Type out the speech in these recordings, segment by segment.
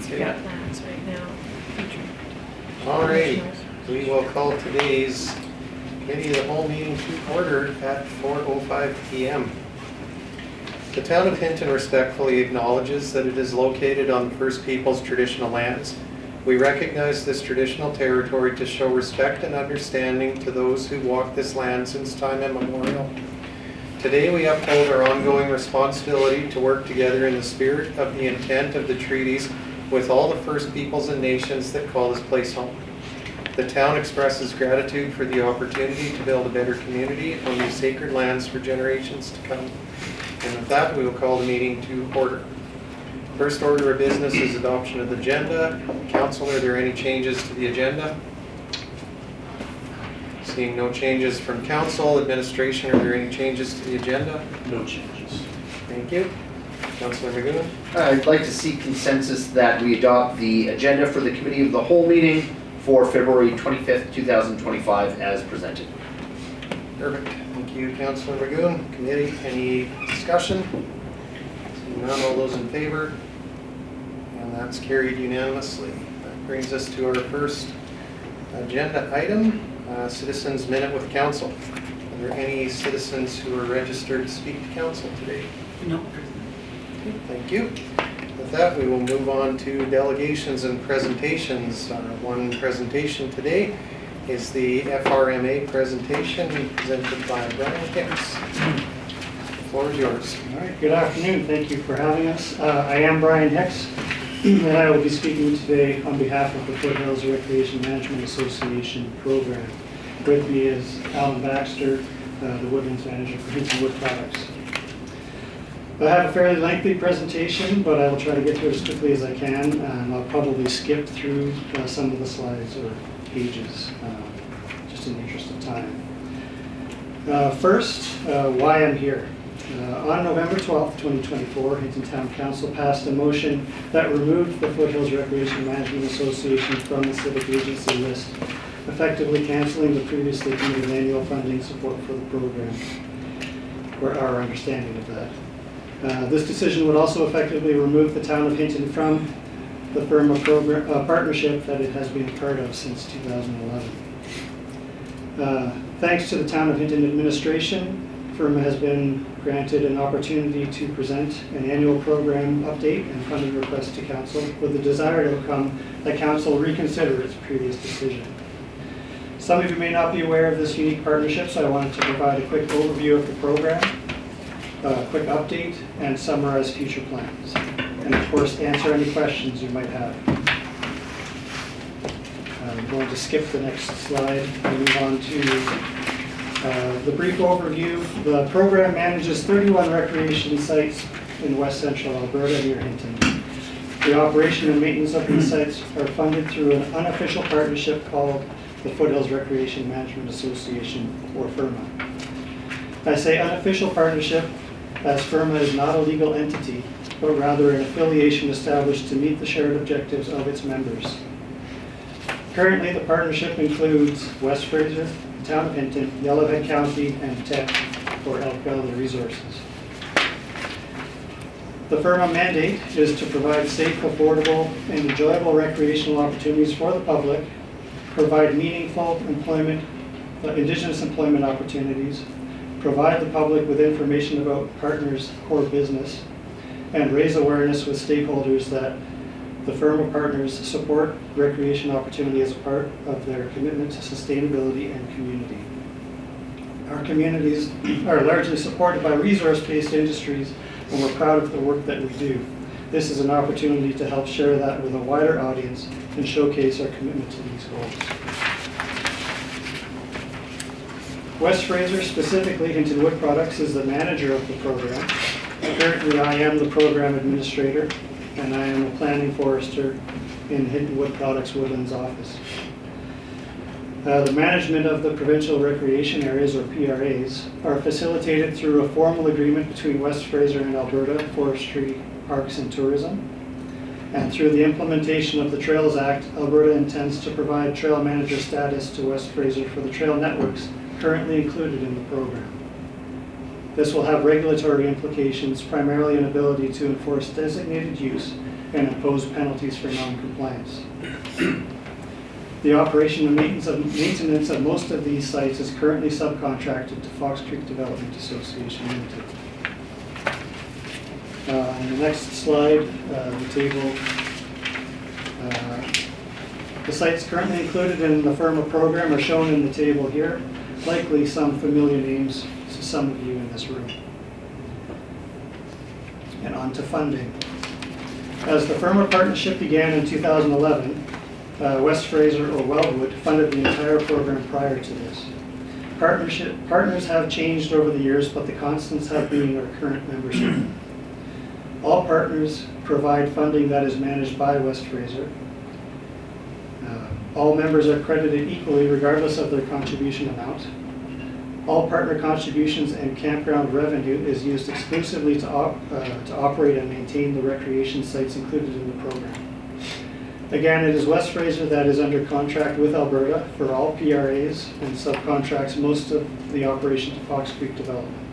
Since we've got plans right now. Future. All right, we will call today's committee of the whole meeting to order at 4:05 p.m. The town of Hinton respectfully acknowledges that it is located on the First Peoples traditional lands. We recognize this traditional territory to show respect and understanding to those who walk this land since time immemorial. Today we uphold our ongoing responsibility to work together in the spirit of the intent of the treaties with all the First Peoples and nations that call this place home. The town expresses gratitude for the opportunity to build a better community on these sacred lands for generations to come. And with that, we will call the meeting to order. First order of business is adoption of the agenda. Council, are there any changes to the agenda? Seeing no changes from council, administration, are there any changes to the agenda? No changes. Thank you. Councillor Magoon. I'd like to seek consensus that we adopt the agenda for the committee of the whole meeting for February 25th, 2025 as presented. Perfect. Thank you, Councillor Magoon. Committee, any discussion? Seeing none, all those in favor? And that's carried unanimously. That brings us to our first agenda item, citizens minute with council. Are there any citizens who are registered to speak to council today? No. Okay, thank you. With that, we will move on to delegations and presentations. One presentation today is the FRMA presentation presented by Brian Hicks. The floor is yours. All right, good afternoon. Thank you for having us. I am Brian Hicks, and I will be speaking today on behalf of the Foothills Recreation Management Association program. With me is Alan Baxter, the Woodlands Manager for Hinton Wood Products. I have a fairly lengthy presentation, but I will try to get through it as quickly as I can, and I'll probably skip through some of the slides or pages, just in the interest of time. First, why I'm here. On November 12th, 2024, Hinton Town Council passed a motion that removed the Foothills Recreation Management Association from the civic agency list, effectively canceling the previously committed annual funding support for the program, or our understanding of that. This decision would also effectively remove the town of Hinton from the FIRMA program, partnership that it has been a part of since 2011. Thanks to the town of Hinton administration, FIRMA has been granted an opportunity to present an annual program update and funding request to council with the desired outcome that council reconsider its previous decision. Some of you may not be aware of this unique partnership, so I wanted to provide a quick overview of the program, a quick update, and summarize future plans. And of course, answer any questions you might have. I'm going to skip the next slide and move on to the brief overview. The program manages 31 recreation sites in west central Alberta near Hinton. The operation and maintenance of these sites are funded through an unofficial partnership called the Foothills Recreation Management Association, or FIRMA. I say unofficial partnership as FIRMA is not a legal entity, but rather an affiliation established to meet the shared objectives of its members. Currently, the partnership includes West Fraser, the town of Hinton, Yellowhead County, and TEC, or Elk Valley Resources. The FIRMA mandate is to provide safe, affordable, and enjoyable recreational opportunities for the public, provide meaningful employment, Indigenous employment opportunities, provide the public with information about partners' core business, and raise awareness with stakeholders that the FIRMA partners support recreation opportunity as a part of their commitment to sustainability and community. Our communities are largely supported by resource-based industries, and we're proud of the work that we do. This is an opportunity to help share that with a wider audience and showcase our commitment to these goals. West Fraser, specifically Hinton Wood Products, is the manager of the program. Currently, I am the program administrator, and I am a planning forester in Hinton Wood Products Woodlands office. The management of the provincial recreation areas, or PRAs, are facilitated through a formal agreement between West Fraser and Alberta Forestry, Parks and Tourism. And through the implementation of the Trails Act, Alberta intends to provide trail manager status to West Fraser for the trail networks currently included in the program. This will have regulatory implications, primarily an ability to enforce designated use and impose penalties for non-compliance. The operation and maintenance of most of these sites is currently subcontracted to Fox Creek Development Association Limited. On the next slide, the table. The sites currently included in the FIRMA program are shown in the table here, likely some familiar names to some of you in this room. And on to funding. As the FIRMA partnership began in 2011, West Fraser or Wellwood funded the entire program prior to this. Partners have changed over the years, but the constants have been our current membership. All partners provide funding that is managed by West Fraser. All members are credited equally regardless of their contribution amount. All partner contributions and campground revenue is used exclusively to operate and maintain the recreation sites included in the program. Again, it is West Fraser that is under contract with Alberta for all PRAs and subcontracts most of the operation to Fox Creek Development.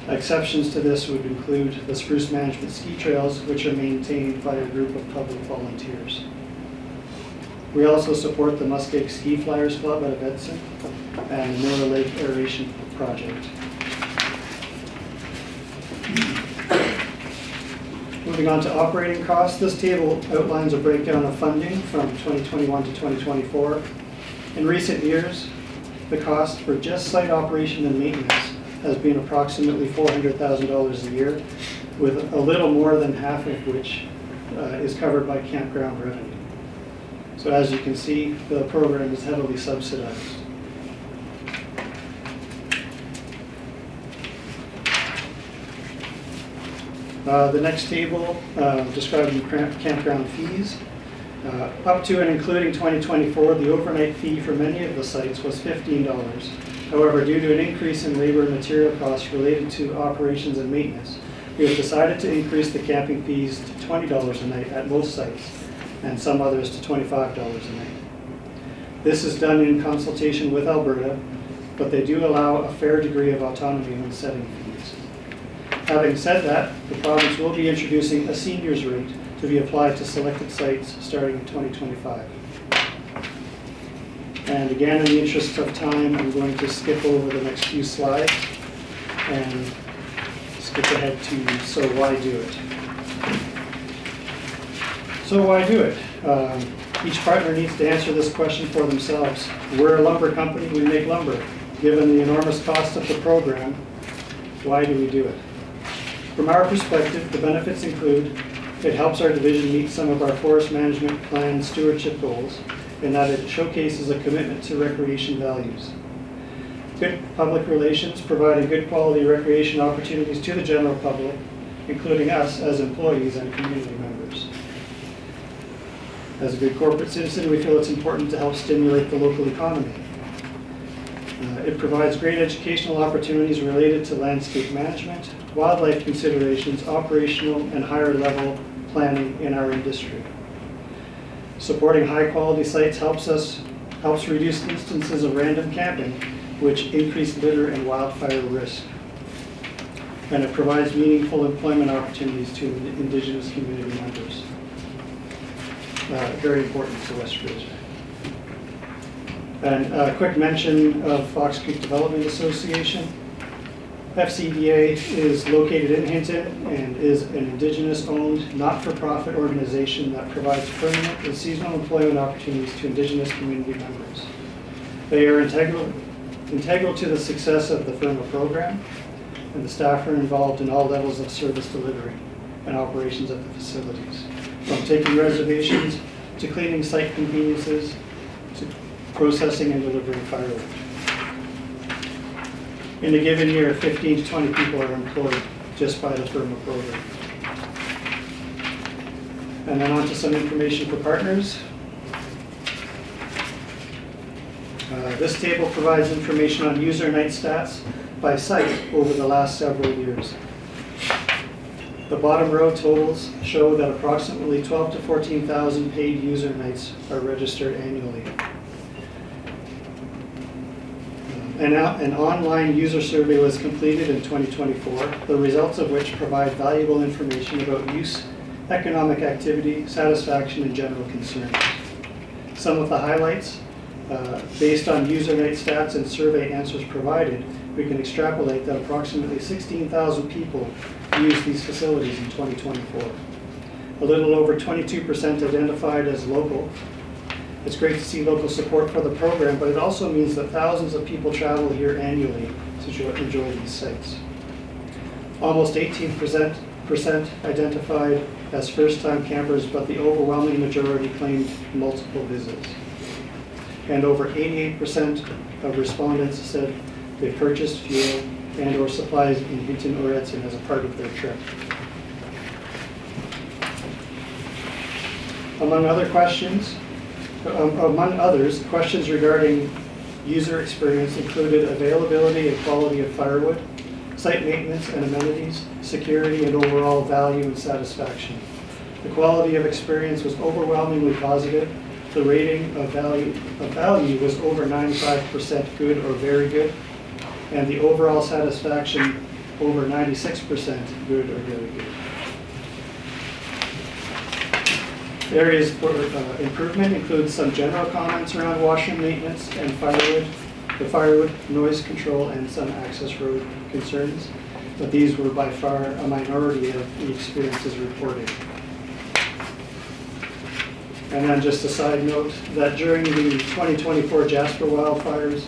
Exceptions to this would include the Spruce Management Ski Trails, which are maintained by a group of public volunteers. We also support the Muskeg Ski Flyers Club out of Edson and the Miller Lake Aeration Project. Moving on to operating costs, this table outlines a breakdown of funding from 2021 to 2024. In recent years, the cost for just site operation and maintenance has been approximately $400,000 a year, with a little more than half of which is covered by campground revenue. So as you can see, the program is heavily subsidized. The next table describing campground fees. Up to and including 2024, the overnight fee for many of the sites was $15. However, due to an increase in labor and material costs related to operations and maintenance, we have decided to increase the camping fees to $20 a night at most sites, and some others to $25 a night. This is done in consultation with Alberta, but they do allow a fair degree of autonomy when setting fees. Having said that, the province will be introducing a seniors rate to be applied to selected sites starting in 2025. And again, in the interest of time, I'm going to skip over the next few slides and skip ahead to so why do it. So why do it? Each partner needs to answer this question for themselves. We're a lumber company, we make lumber. Given the enormous cost of the program, why do we do it? From our perspective, the benefits include it helps our division meet some of our forest management plan stewardship goals in that it showcases a commitment to recreation values. Good public relations, providing good quality recreation opportunities to the general public, including us as employees and community members. As a good corporate citizen, we feel it's important to help stimulate the local economy. It provides great educational opportunities related to landscape management, wildlife considerations, operational and higher level planning in our industry. Supporting high quality sites helps reduce instances of random camping, which increase litter and wildfire risk. And it provides meaningful employment opportunities to Indigenous community members. Very important to West Fraser. And a quick mention of Fox Creek Development Association. FCDA is located in Hinton and is an Indigenous-owned, not-for-profit organization that provides permanent and seasonal employment opportunities to Indigenous community members. They are integral to the success of the FIRMA program, and the staff are involved in all levels of service delivery and operations at the facilities, from taking reservations to cleaning site conveniences to processing and delivering firewood. In a given year, 15 to 20 people are employed just by the FIRMA program. And then on to some information for partners. This table provides information on user night stats by site over the last several years. The bottom row totals show that approximately 12 to 14,000 paid user nights are registered annually. An online user survey was completed in 2024, the results of which provide valuable information about use economic activity, satisfaction, and general concerns. Some of the highlights, based on user night stats and survey answers provided, we can extrapolate that approximately 16,000 people used these facilities in 2024. A little over 22% identified as local. It's great to see local support for the program, but it also means that thousands of people travel here annually to enjoy these sites. Almost 18% identified as first-time campers, but the overwhelming majority claimed multiple visits. And over 88% of respondents said they purchased fuel and or supplies in Hinton or Edson as a part of their trip. Among others, questions regarding user experience included availability and quality of firewood, site maintenance and amenities, security, and overall value and satisfaction. The quality of experience was overwhelmingly positive. The rating of value was over 95% good or very good, and the overall satisfaction over 96% good or very good. Areas for improvement include some general comments around washroom maintenance and firewood, noise control, and some access road concerns, but these were by far a minority of the experiences reported. And then just a side note that during the 2024 Jasper wildfire,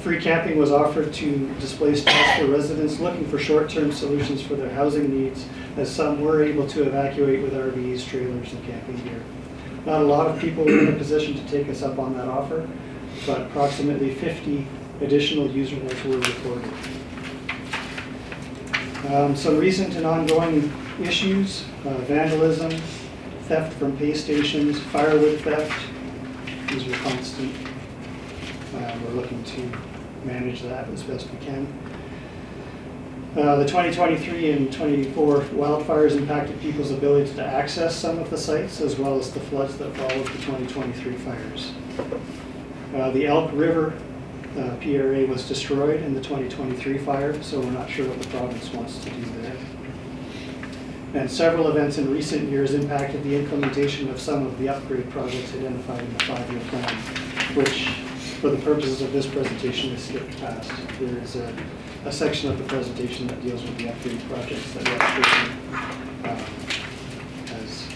free camping was offered to displaced Jasper residents looking for short-term solutions for their housing needs, as some were able to evacuate with RVs, trailers, and camping gear. Not a lot of people were in a position to take us up on that offer, but approximately 50 additional user nights were reported. Some recent and ongoing issues, vandalism, theft from pay stations, firewood theft. These were constant. We're looking to manage that as best we can. The 2023 and 24 wildfires impacted people's ability to access some of the sites, as well as the floods that followed the 2023 fires. The Elk River PRA was destroyed in the 2023 fire, so we're not sure what the province wants to do there. And several events in recent years impacted the implementation of some of the upgrade projects identified in the 5-year plan, which, for the purposes of this presentation, is skipped past. There is a section of the presentation that deals with the upgrade projects that Restoration has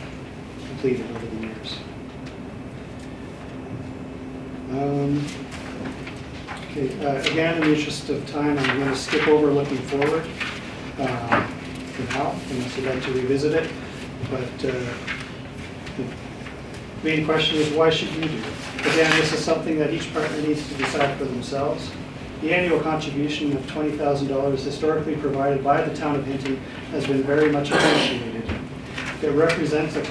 completed over the years. Again, in the interest of time, I'm going to skip over looking forward for now, unless you'd like to revisit it. But the main question is, why should you do it? Again, this is something that each partner needs to decide for themselves. The annual contribution of $20,000 historically provided by the town of Hinton has been very much appreciated. It represents a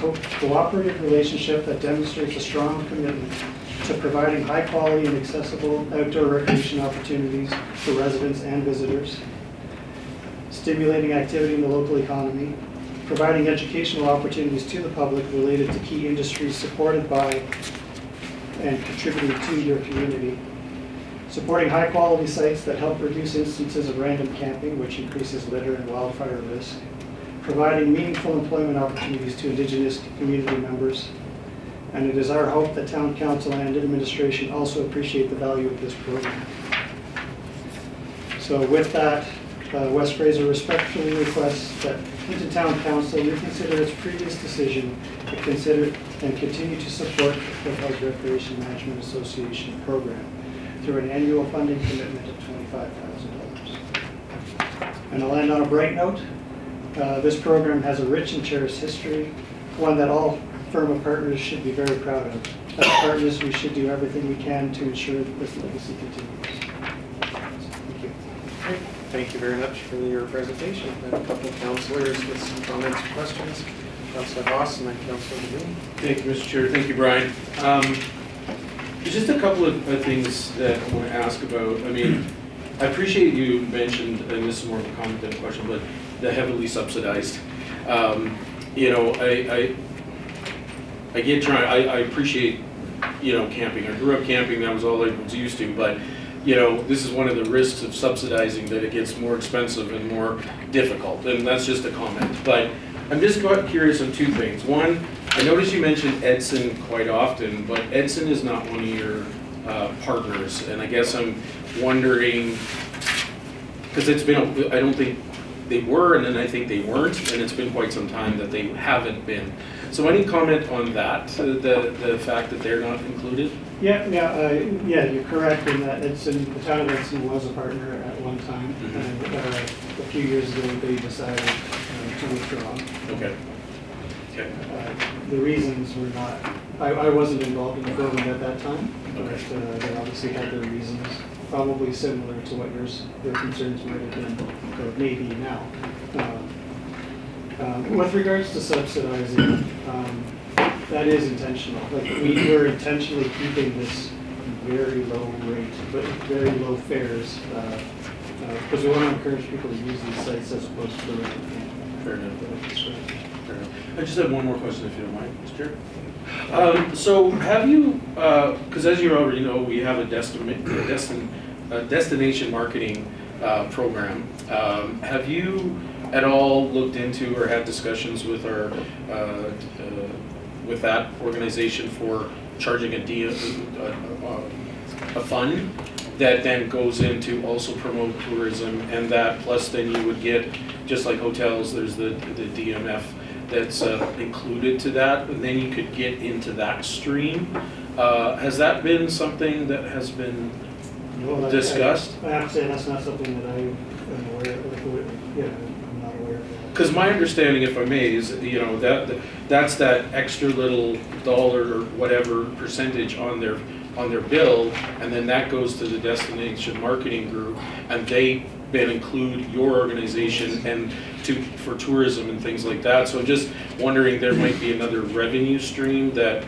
cooperative relationship that demonstrates a strong commitment to providing high quality and accessible outdoor recreation opportunities for residents and visitors, stimulating activity in the local economy, providing educational opportunities to the public related to key industries supported by and contributing to your community, supporting high-quality sites that help reduce instances of random camping, which increases litter and wildfire risk, providing meaningful employment opportunities to Indigenous community members, and it is our hope that Town Council and administration also appreciate the value of this program. So with that, West Fraser respectfully requests that Hinton Town Council reconsider its previous decision to consider and continue to support the Foothills Recreation Management Association program through an annual funding commitment of $25,000. And I'll end on a bright note. This program has a rich and cherished history, one that all firm partners should be very proud of. As partners, we should do everything we can to ensure that this legacy continues. Thank you. Great. Thank you very much for your presentation. I have a couple of councillors with some comments or questions. Councillor Haas and then Councillor Levine. Thank you, Mr. Chair. Thank you, Brian. There's just a couple of things that I want to ask about. I mean, I appreciate you mentioned, and this is more of a comment than a question, but the heavily subsidized. You know, I appreciate, you know, camping. I grew up camping, that was all I was used to, but you know, this is one of the risks of subsidizing, that it gets more expensive and more difficult, and that's just a comment. But I'm just curious on two things. One, I noticed you mentioned Edson quite often, but Edson is not one of your partners, and I guess I'm wondering, because it's been, I don't think they were, and then I think they weren't, and it's been quite some time that they haven't been. So any comment on that, the fact that they're not included? Yeah, you're correct in that Edson, the town of Edson was a partner at one time, and a few years ago they decided to withdraw. Okay. Okay. The reasons were not, I wasn't involved in the program at that time, but Okay. they obviously had their reasons, probably similar to what your concerns might have been, or maybe now. With regards to subsidizing, that is intentional. Like we're intentionally keeping this very low rate, but very low fares, because we want to encourage people to use these sites as opposed to the rent. Fair enough. Fair enough. I just have one more question, if you don't mind, Mr. Chair. So have you, because as you already know, we have a destination marketing program. Have you at all looked into or had discussions with our with that organization for charging a fund that then goes into also promote tourism, and that plus then you would get, just like hotels, there's the DMF that's included to that, and then you could get into that stream. Has that been something that has been discussed? I have to say that's not something that I am aware of. Yeah, I'm not aware of that. Because my understanding, if I may, is that's that extra little dollar or whatever percentage on their bill, and then that goes to the destination marketing group, and they then include your organization and for tourism and things like that. So I'm just wondering, there might be another revenue stream that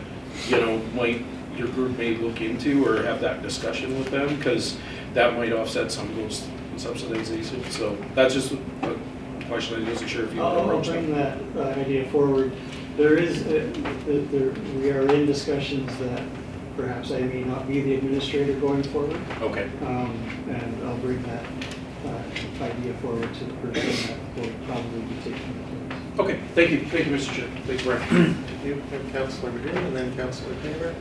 your group may look into or have that discussion with them, because that might offset some of those subsidization. So that's just a question. I wasn't sure if you I'll approached bring them. that idea forward. There is, we are in discussions that perhaps I may not be the administrator going forward. Okay. And I'll bring that idea forward to the person that will probably be taking it. Okay, thank you, Mr. Chair. Thanks, Brian. You have Councillor McGinn and then Councillor Taylor.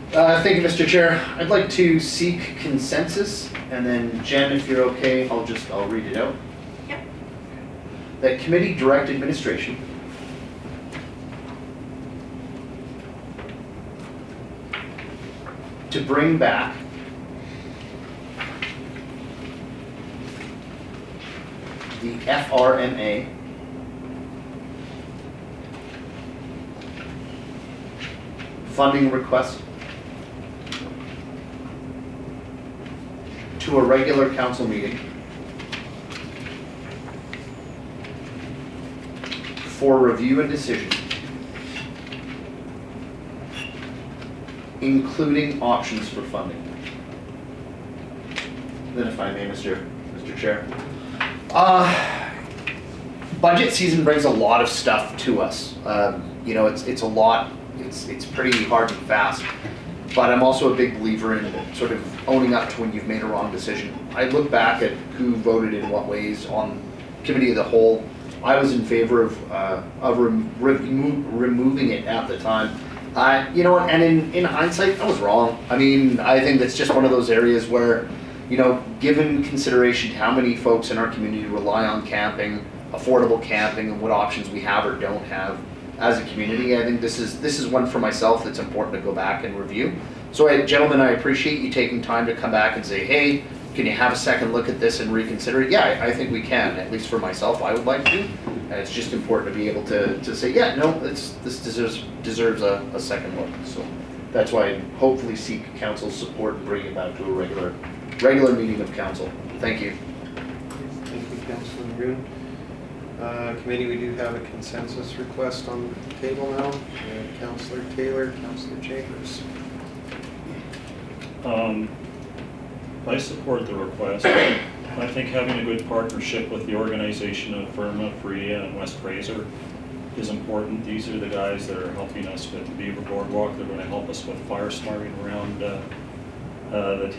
Thank you, Mr. Chair. I'd like to seek consensus, and then Jen, if you're okay, I'll read it out. Yep. That committee direct administration to bring back the FRMA funding request to a regular council meeting for review and decision, including options for funding. Then if I may, Mr. Chair. Budget season brings a lot of stuff to us. It's a lot. It's pretty hard and fast. But I'm also a big believer in sort of owning up to when you've made a wrong decision. I look back at who voted in what ways on committee of the whole. I was in favor of removing it at the time. And in hindsight, I was wrong. I mean, I think that's just one of those areas where, given consideration to how many folks in our community rely on camping, affordable camping, and what options we have or don't have as a community, I think this is one for myself that's important to go back and review. So, gentlemen, I appreciate you taking time to come back and say, hey, can you have a second look at this and reconsider it? Yeah, I think we can. At least for myself, I would like to. And it's just important to be able to say, yeah, no, this deserves a second look. So that's why I hopefully seek council's support and bring it back to a regular meeting of council. Thank you. Thank you, Councillor McGinn. Committee, we do have a consensus request on the table now. Councillor Taylor, Councillor Chambers. I support the request. I think having a good partnership with the organization of Firma, FREA, and West Fraser is important. These are the guys that are helping us with the Beaver Boardwalk. They're going to help us with fire smarting around the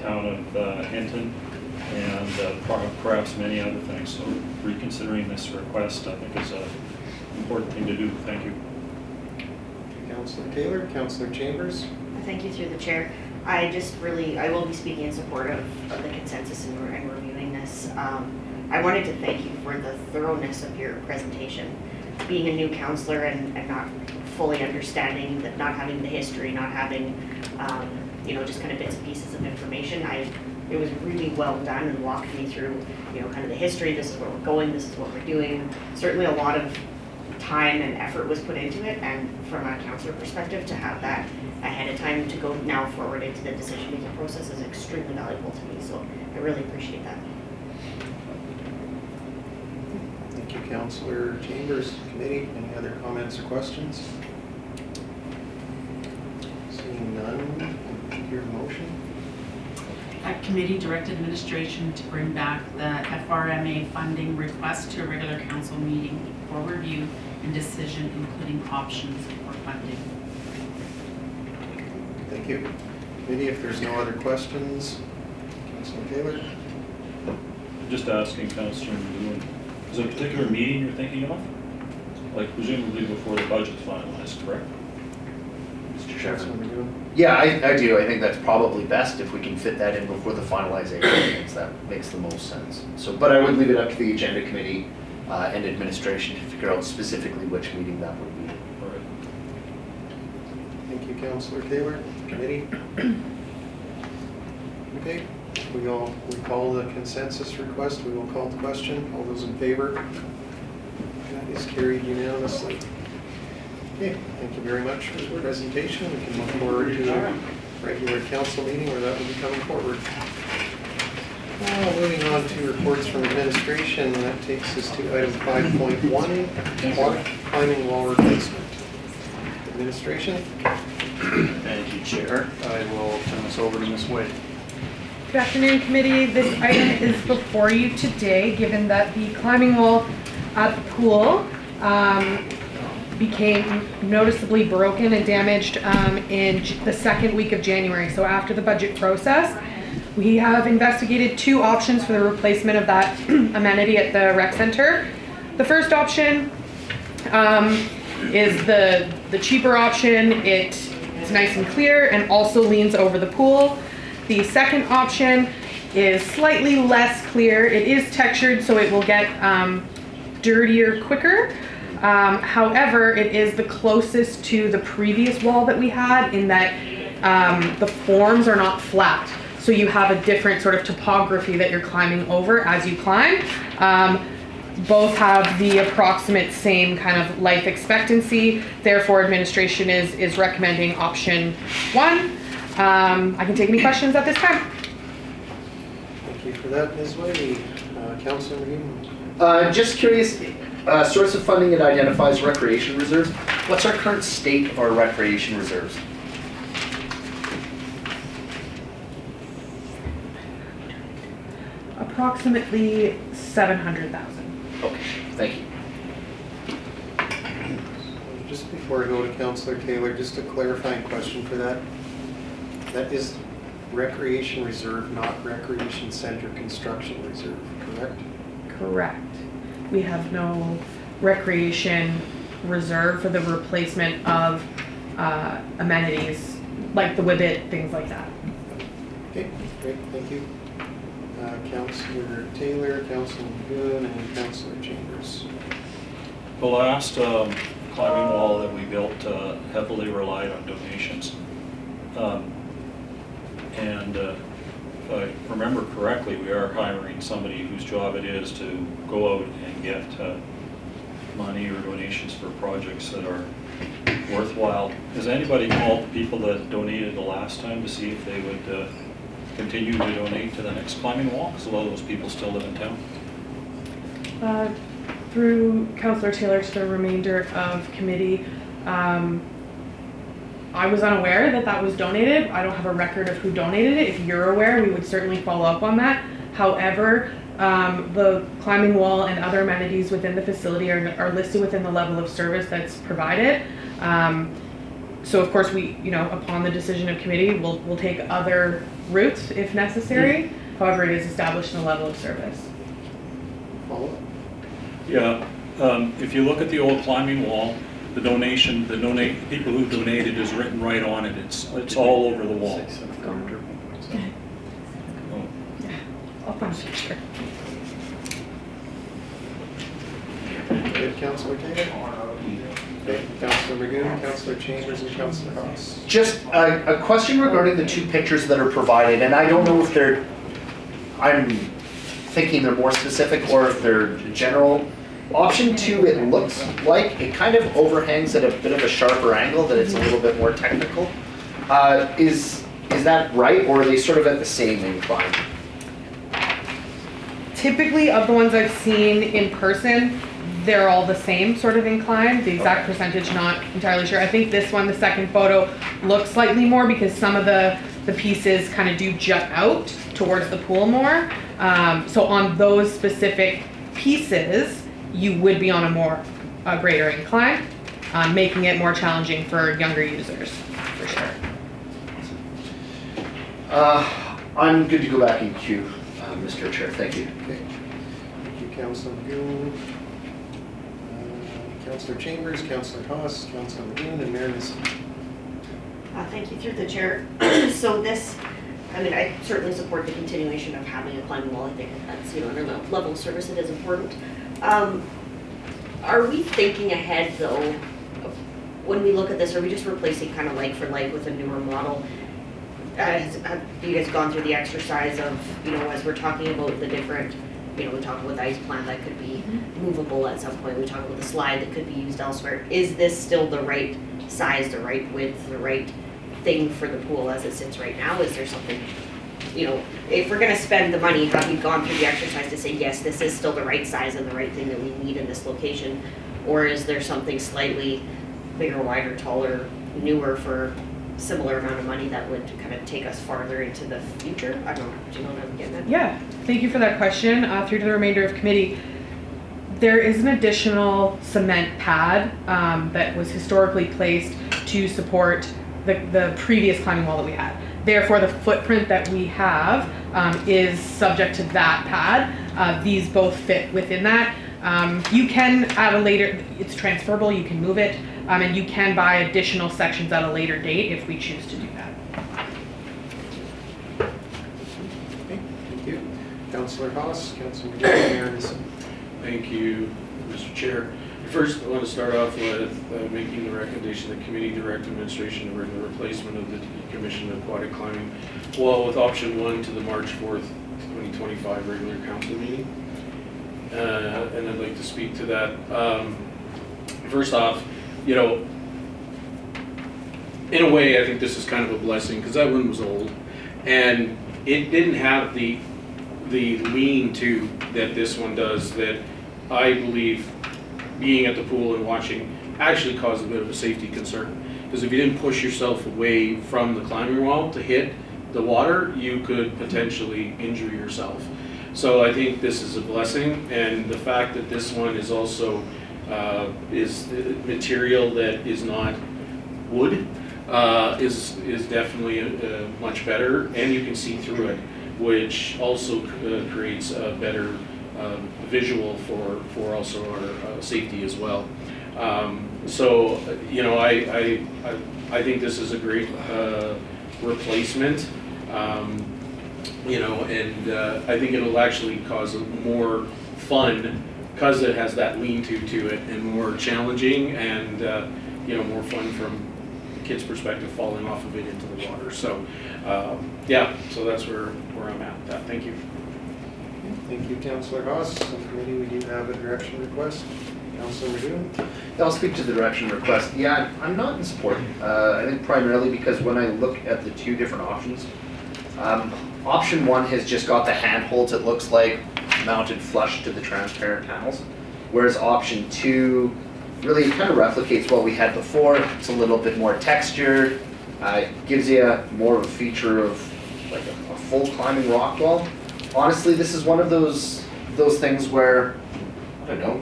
town of Hinton. and perhaps many other things. So reconsidering this request, I think, is an important thing to do. Thank you. Councillor Taylor, Councillor Chambers. Thank you through the chair. I will be speaking in support of the consensus and reviewing this. I wanted to thank you for the thoroughness of your presentation. Being a new councillor and not fully understanding that, not having the history, not having, just kind of bits and pieces of information, it was really well done and walked me through, kind of the history. This is where we're going, this is what we're doing. Certainly a lot of time and effort was put into it, and from a councillor perspective, to have that ahead of time to go now forward into the decision-making process is extremely valuable to me, so I really appreciate that. Thank you, Councillor Chambers. Committee, any other comments or questions? Seeing none, I'll hear a motion. Committee direct administration to bring back the FRMA funding request to a regular council meeting for review and decision, including options for funding. Thank you. Committee, if there's no other questions, Councillor Taylor. Just asking Councillor Nguyen, is there a particular meeting you're thinking of? Like presumably before the budget's finalized, correct? Mr. Councillor Chairman. McGowan. Yeah, I do. I think that's probably best if we can fit that in before the finalization. That makes the most sense. So, but I would leave it up to the agenda committee and administration to figure out specifically which meeting that would be. All right. Thank you, Councillor Taylor. Committee. Okay, we call the consensus request. We will call the question. All those in favor? That is carried unanimously. Okay, thank you very much for the presentation. We can look forward to a regular council meeting where that will be coming forward. Moving on to reports from administration, that takes us to item 5.1, climbing wall replacement. Administration? Thank you, Chair. I will turn this over to Ms. Wade. Good afternoon, committee. This item is before you today, given that the climbing wall at the pool became noticeably broken and damaged in the second week of January, so after the budget process. We have investigated two options for the replacement of that amenity at the rec center. The first option is the cheaper option. It's nice and clear and also leans over the pool. The second option is slightly less clear. It is textured, so it will get dirtier quicker. However, it is the closest to the previous wall that we had in that the forms are not flat. So you have a different sort of topography that you're climbing over as you climb. Both have the approximate same kind of life expectancy. Therefore, administration is recommending option one. I can take any questions at this time. Thank you for that, Ms. Wade. Councillor McGowan. Just curious, source of funding it identifies recreation reserves. What's our current state of our recreation reserves? Approximately 700,000. Okay, thank you. Just before I go to Councillor Taylor, just a clarifying question for that. That is recreation reserve, not recreation center construction reserve, correct? Correct. We have no recreation reserve for the replacement of amenities like the Whibbit, things like that. Okay, great, thank you. Councillor Taylor, Councillor McGowan, and Councillor Chambers. The last climbing wall that we built heavily relied on donations. And if I remember correctly, we are hiring somebody whose job it is to go out and get money or donations for projects that are worthwhile. Has anybody called the people that donated the last time to see if they would continue to donate to the next climbing wall? Because a lot of those people still live in town. Through Councillor Taylor to the remainder of committee, I was unaware that that was donated. I don't have a record of who donated it. If you're aware, we would certainly follow up on that. However, the climbing wall and other amenities within the facility are listed within the level of service that's provided. So of course we, upon the decision of committee, we'll take other routes if necessary. However, it is established in the level of service. Follow up? Yeah, if you look at the old climbing wall, the people who donated is written right on it. It's all over the wall. Oh. I'll find a picture. Good, Councillor Taylor? Okay, Councillor Magoon, Councillor Chambers, and Councillor Haas. Just a question regarding the two pictures that are provided, and I don't know if I'm thinking they're more specific or if they're general. Option 2, it looks like it kind of overhangs at a bit of a sharper angle, that it's a little bit more technical. Is that right, or are they sort of at the same incline? Typically, of the ones I've seen in person, they're all the same sort of incline. The exact percentage, not entirely sure. I think this one, the second photo, looks slightly more because some of the pieces kind of do jut out towards the pool more. So on those specific pieces, you would be on a greater incline, making it more challenging for younger users, for sure. I'm good to go back in queue, Mr. Chair. Thank you. Okay. Thank you, Councillor Magoon. Councillor Chambers, Councillor Haas, Councillor Magoon, and Mayor Nissen. Thank you through the chair. So this, I mean, I certainly support the continuation of having a climbing wall. I think that's, under the level of service, it is important. Are we thinking ahead though, of when we look at this, are we just replacing kind of like for like with a newer model? Have you guys gone through the exercise of, as we're talking about the different, we talk about the ice plant that could be movable at some point, we talk about the slide that could be used elsewhere. Is this still the right size, the right width, the right thing for the pool as it sits right now? Is there something, if we're gonna spend the money, have you gone through the exercise to say, yes, this is still the right size and the right thing that we need in this location? Or is there something slightly bigger, wider, taller, newer for similar amount of money that would kind of take us farther into the future? I don't know, do you know what I'm getting at? Yeah, thank you for that question. Through to the remainder of committee. There is an additional cement pad that was historically placed to support the previous climbing wall that we had. Therefore, the footprint that we have is subject to that pad. These both fit within that. You can at a later, it's transferable, you can move it, and you can buy additional sections at a later date if we choose to do that. Okay, thank you. Councillor Haas, Councillor Magoon, and Mayor Nissen. Thank you, Mr. Chair. First, I want to start off with making the recommendation that committee direct administration to bring the replacement of the decommissioned aquatic climbing wall with option 1 to the March 4th, 2025 regular council meeting. And I'd like to speak to that. First off, in a way, I think this is kind of a blessing because that one was old and it didn't have the lean-to that this one does, that I believe, being at the pool and watching, actually caused a bit of a safety concern. Because if you didn't push yourself away from the climbing wall to hit the water, you could potentially injure yourself. So I think this is a blessing, and the fact that this one is also is material that is not wood is definitely much better, and you can see through it, which also creates a better visual for also our safety as well. So I think this is a great replacement. And I think it'll actually cause more fun because it has that lean-to it, and more challenging, and more fun from the kid's perspective, falling off of it into the water. So so that's where I'm at with that. Thank you. Thank you, Councillor Haas. On committee, we do have a direction request. Councillor Magoon. I'll speak to the direction request. Yeah, I'm not in support. I think primarily because when I look at the two different options, option 1 has just got the handholds, it looks like, mounted flush to the transparent panels, whereas option 2 really kind of replicates what we had before. It's a little bit more textured, gives you more of a feature of like a full climbing rock wall. Honestly, this is one of those things where, I don't know,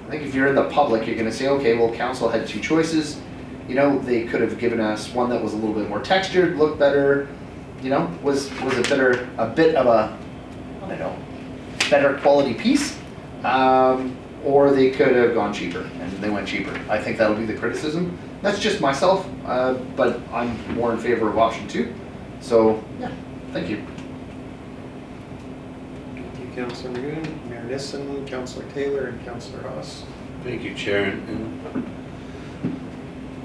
I think if you're in the public, you're gonna say, okay, well, council had two choices. They could have given us one that was a little bit more textured, looked better, was a bit of a I know, better quality piece, or they could have gone cheaper, and they went cheaper. I think that'll be the criticism. That's just myself, but I'm more in favor of option 2. So, yeah, thank you. Thank you, Councillor Magoon, Mayor Nissen, Councillor Taylor, and Councillor Haas. Thank you, Chair. And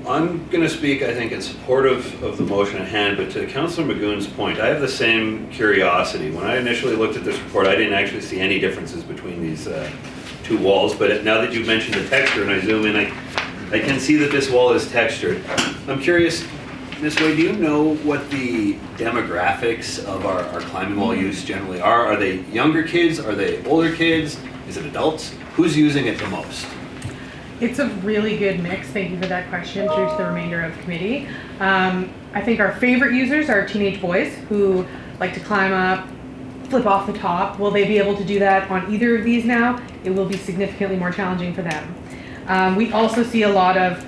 I'm going to speak, I think, in support of the motion at hand, but to Councillor Magoon's point, I have the same curiosity. When I initially looked at this report, I didn't actually see any differences between these two walls, but now that you've mentioned the texture and I zoom in, I can see that this wall is textured. I'm curious, Ms. Way, do you know what the demographics of our climbing wall use generally are? Are they younger kids? Are they older kids? Is it adults? Who's using it the most? It's a really good mix. Thank you for that question through to the remainder of the committee. I think our favorite users are teenage boys who like to climb up, flip off the top. Will they be able to do that on either of these now? It will be significantly more challenging for them. We also see a lot of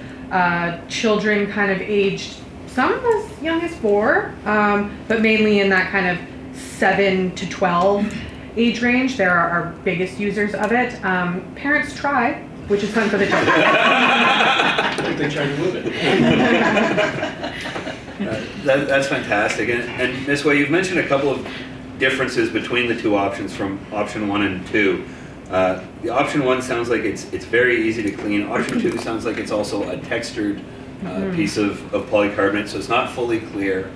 children kind of aged, some as young as 4, but mainly in that kind of 7 to 12 age range. They're our biggest users of it. Parents try, which is fun for the children. They try to move it. That's fantastic. And Ms. Way, you've mentioned a couple of differences between the two options from option 1 and 2. The option 1 sounds like it's very easy to clean. Option 2 sounds like it's also a textured piece of polycarbonate, so it's not fully clear.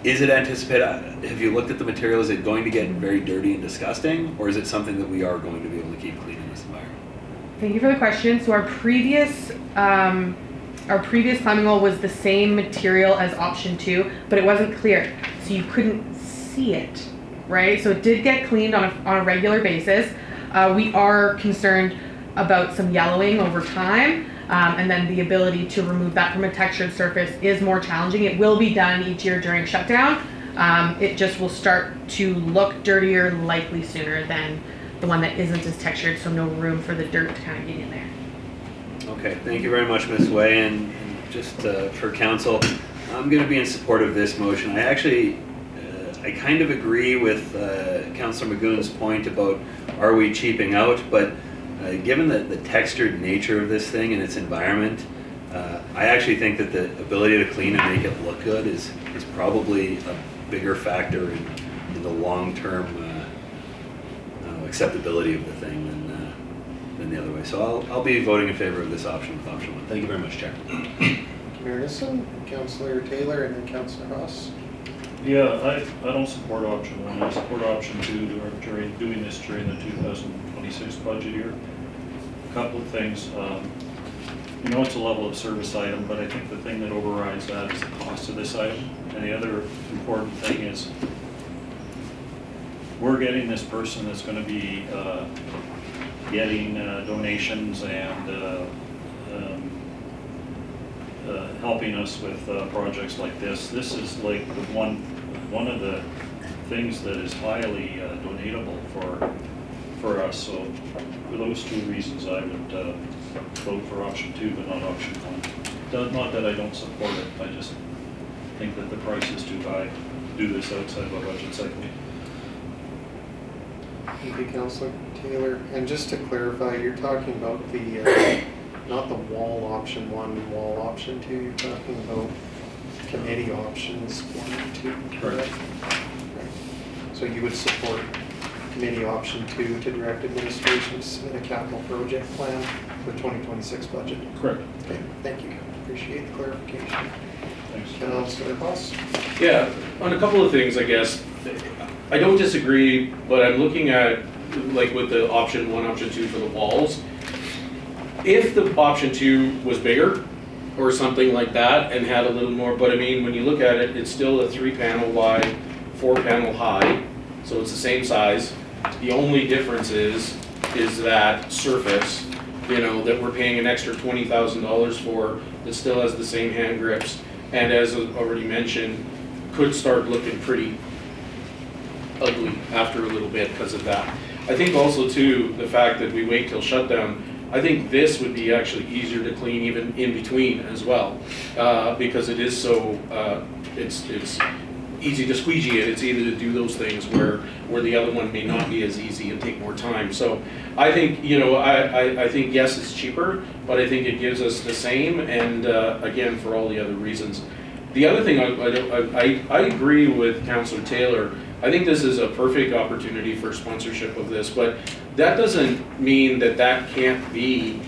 Is it anticipated, have you looked at the material, is it going to get very dirty and disgusting, or is it something that we are going to be able to keep clean in this environment? Thank you for the question. So our previous climbing wall was the same material as option 2, but it wasn't clear, so you couldn't see it, right? So it did get cleaned on a regular basis. We are concerned about some yellowing over time, and then the ability to remove that from a textured surface is more challenging. It will be done each year during shutdown. It just will start to look dirtier likely sooner than the one that isn't as textured, so no room for the dirt to kind of get in there. Okay, thank you very much, Ms. Way, and just for council, I'm going to be in support of this motion. I actually, I kind of agree with Councillor Magoon's point about are we cheaping out, but given the textured nature of this thing and its environment, I actually think that the ability to clean and make it look good is probably a bigger factor in the long-term acceptability of the thing than the other way. So I'll be voting in favor of this option with option 1. Thank you very much, Chair. Mayor Nissen, Councillor Taylor, and then Councillor Haas. Yeah, I don't support option 1. I support option 2 during doing this during the 2026 budget year. A couple of things. You know, it's a level of service item, but I think the thing that overrides that is the cost of this item. And the other important thing is we're getting this person that's going to be getting donations and helping us with projects like this. This is like the one of the things that is highly donatable for us. So for those 2 reasons, I would vote for option 2, but not option 1. Not that I don't support it. I just think that the price is too high to do this outside of a budget cycle. Thank you, Councillor Taylor. And just to clarify, you're talking about the not the wall option 1, wall option 2. You're talking about committee options 1 and 2. Correct. Right. So you would support committee option 2 to direct administration to submit a capital project plan for the 2026 budget. Correct. Okay, thank you. Appreciate the clarification. Thanks. Councillor Haas. Yeah, on a couple of things, I guess. I don't disagree, but I'm looking at, like with the option 1, option 2 for the walls. If the option 2 was bigger or something like that and had a little more, but I mean, when you look at it, it's still a 3-panel wide, 4-panel high, so it's the same size. The only difference is that surface, you know, that we're paying an extra $20,000 for that still has the same hand grips, and as already mentioned, could start looking pretty ugly after a little bit because of that. I think also too, the fact that we wait till shutdown, I think this would be actually easier to clean even in between as well, because it is so, it's easy to squeegee it, it's easy to do those things where the other one may not be as easy and take more time. So I think, you know, I think yes, it's cheaper, but I think it gives us the same, and again, for all the other reasons. The other thing, I agree with Councillor Taylor. I think this is a perfect opportunity for sponsorship of this, but that doesn't mean that that can't be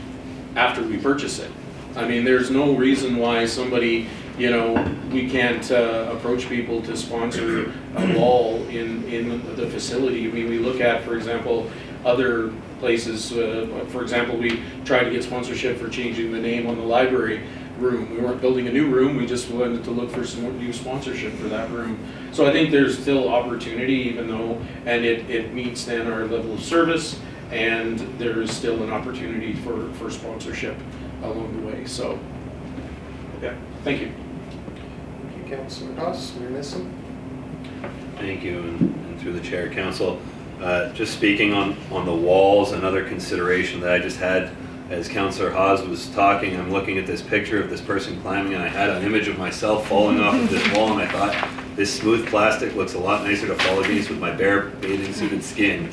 after we purchase it. I mean, there's no reason why somebody, you know, we can't approach people to sponsor a wall in the facility. I mean, we look at, for example, other places, for example, we tried to get sponsorship for changing the name on the library room. We weren't building a new room, we just wanted to look for some new sponsorship for that room. So I think there's still opportunity, even though, and it meets then our level of service, and there is still an opportunity for sponsorship along the way. So, yeah, thank you. Thank you, Councillor Doss. Mayor Nissim? Thank you, and through the chair, council. Just speaking on the walls, another consideration that I just had as Councillor Haas was talking, I'm looking at this picture of this person climbing, and I had an image of myself falling off of this wall, and I thought, this smooth plastic looks a lot nicer to fall against with my bare bathing suited skin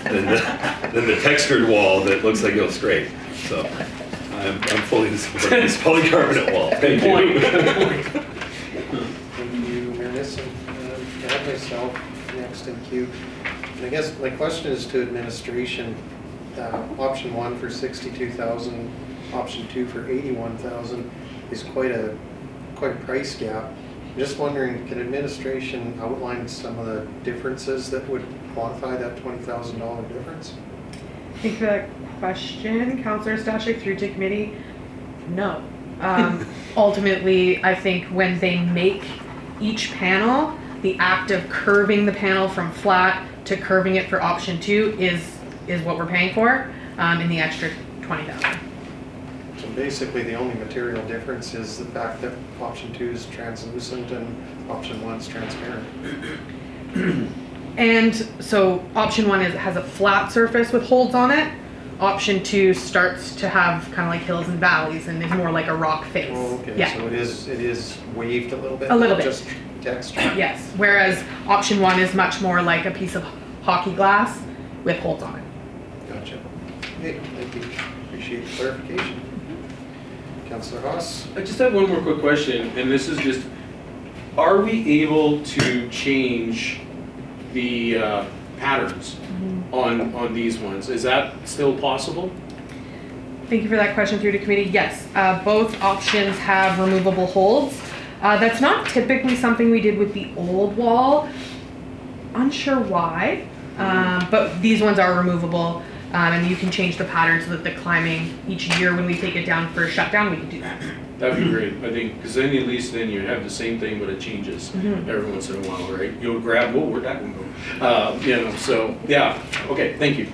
than the textured wall that looks like it'll scrape. So I'm fully in support of this polycarbonate wall. Thank you. Thank you, Mayor Nissim. I have myself next in queue. And I guess my question is to administration. Option 1 for 62,000, option 2 for 81,000 is quite a price gap. I'm just wondering, can administration outline some of the differences that would quantify that $20,000 difference? Thank you for that question, Councillor Stashik, through to committee. No. Ultimately, I think when they make each panel, the act of curving the panel from flat to curving it for option 2 is what we're paying for, in the extra 20,000. So basically, the only material difference is the fact that option 2 is translucent and option 1 is transparent. And so option 1 has a flat surface with holds on it. Option 2 starts to have kind of like hills and valleys and is more like a rock face. Oh, okay, Yeah. so it is waved a little bit? A little not bit. Just texture? Yes, whereas option 1 is much more like a piece of hockey glass with holds on it. Gotcha. Okay, thank you. Appreciate the clarification. Councillor Haas? I just have one more quick question, and this is just, are we able to change the patterns on these ones? Is that still possible? Thank you for that question through to committee. Yes, both options have removable holds. That's not typically something we did with the old wall. Unsure why, but these ones are removable, and you can change the pattern so that the climbing each year when we take it down for a shutdown, we can do that. That'd be great, I think, because then at least then you have the same thing, but it changes every once in a while, right? You'll grab, whoa, where'd that one go? You know, so, yeah, okay, thank you.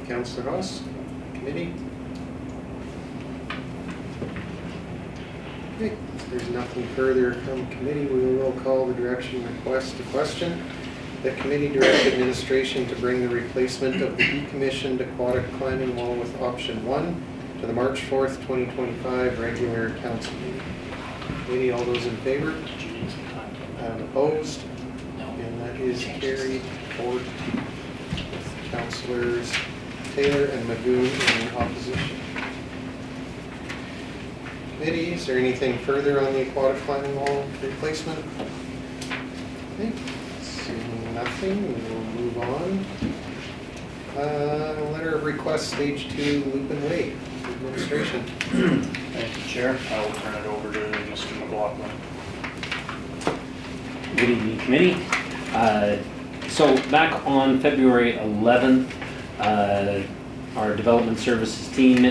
Councillor Haas? Committee? Okay, if there's nothing further from committee, we will call the direction request to question. The committee direct administration to bring the replacement of the decommissioned aquatic climbing wall with option 1 to the March 4th, 2025 regular council meeting. Committee, all those in favor? And opposed? And that is carried 4-2. Councillors Taylor and Magoon in opposition. Committee, is there anything further on the aquatic climbing wall replacement? Okay, seeing nothing, we will move on. Letter of request, stage 2, Lupin Way, administration. Thank you, Chair. I will turn it over to Mr. McLaughlin. Good evening, committee. So back on February 11th, our development services team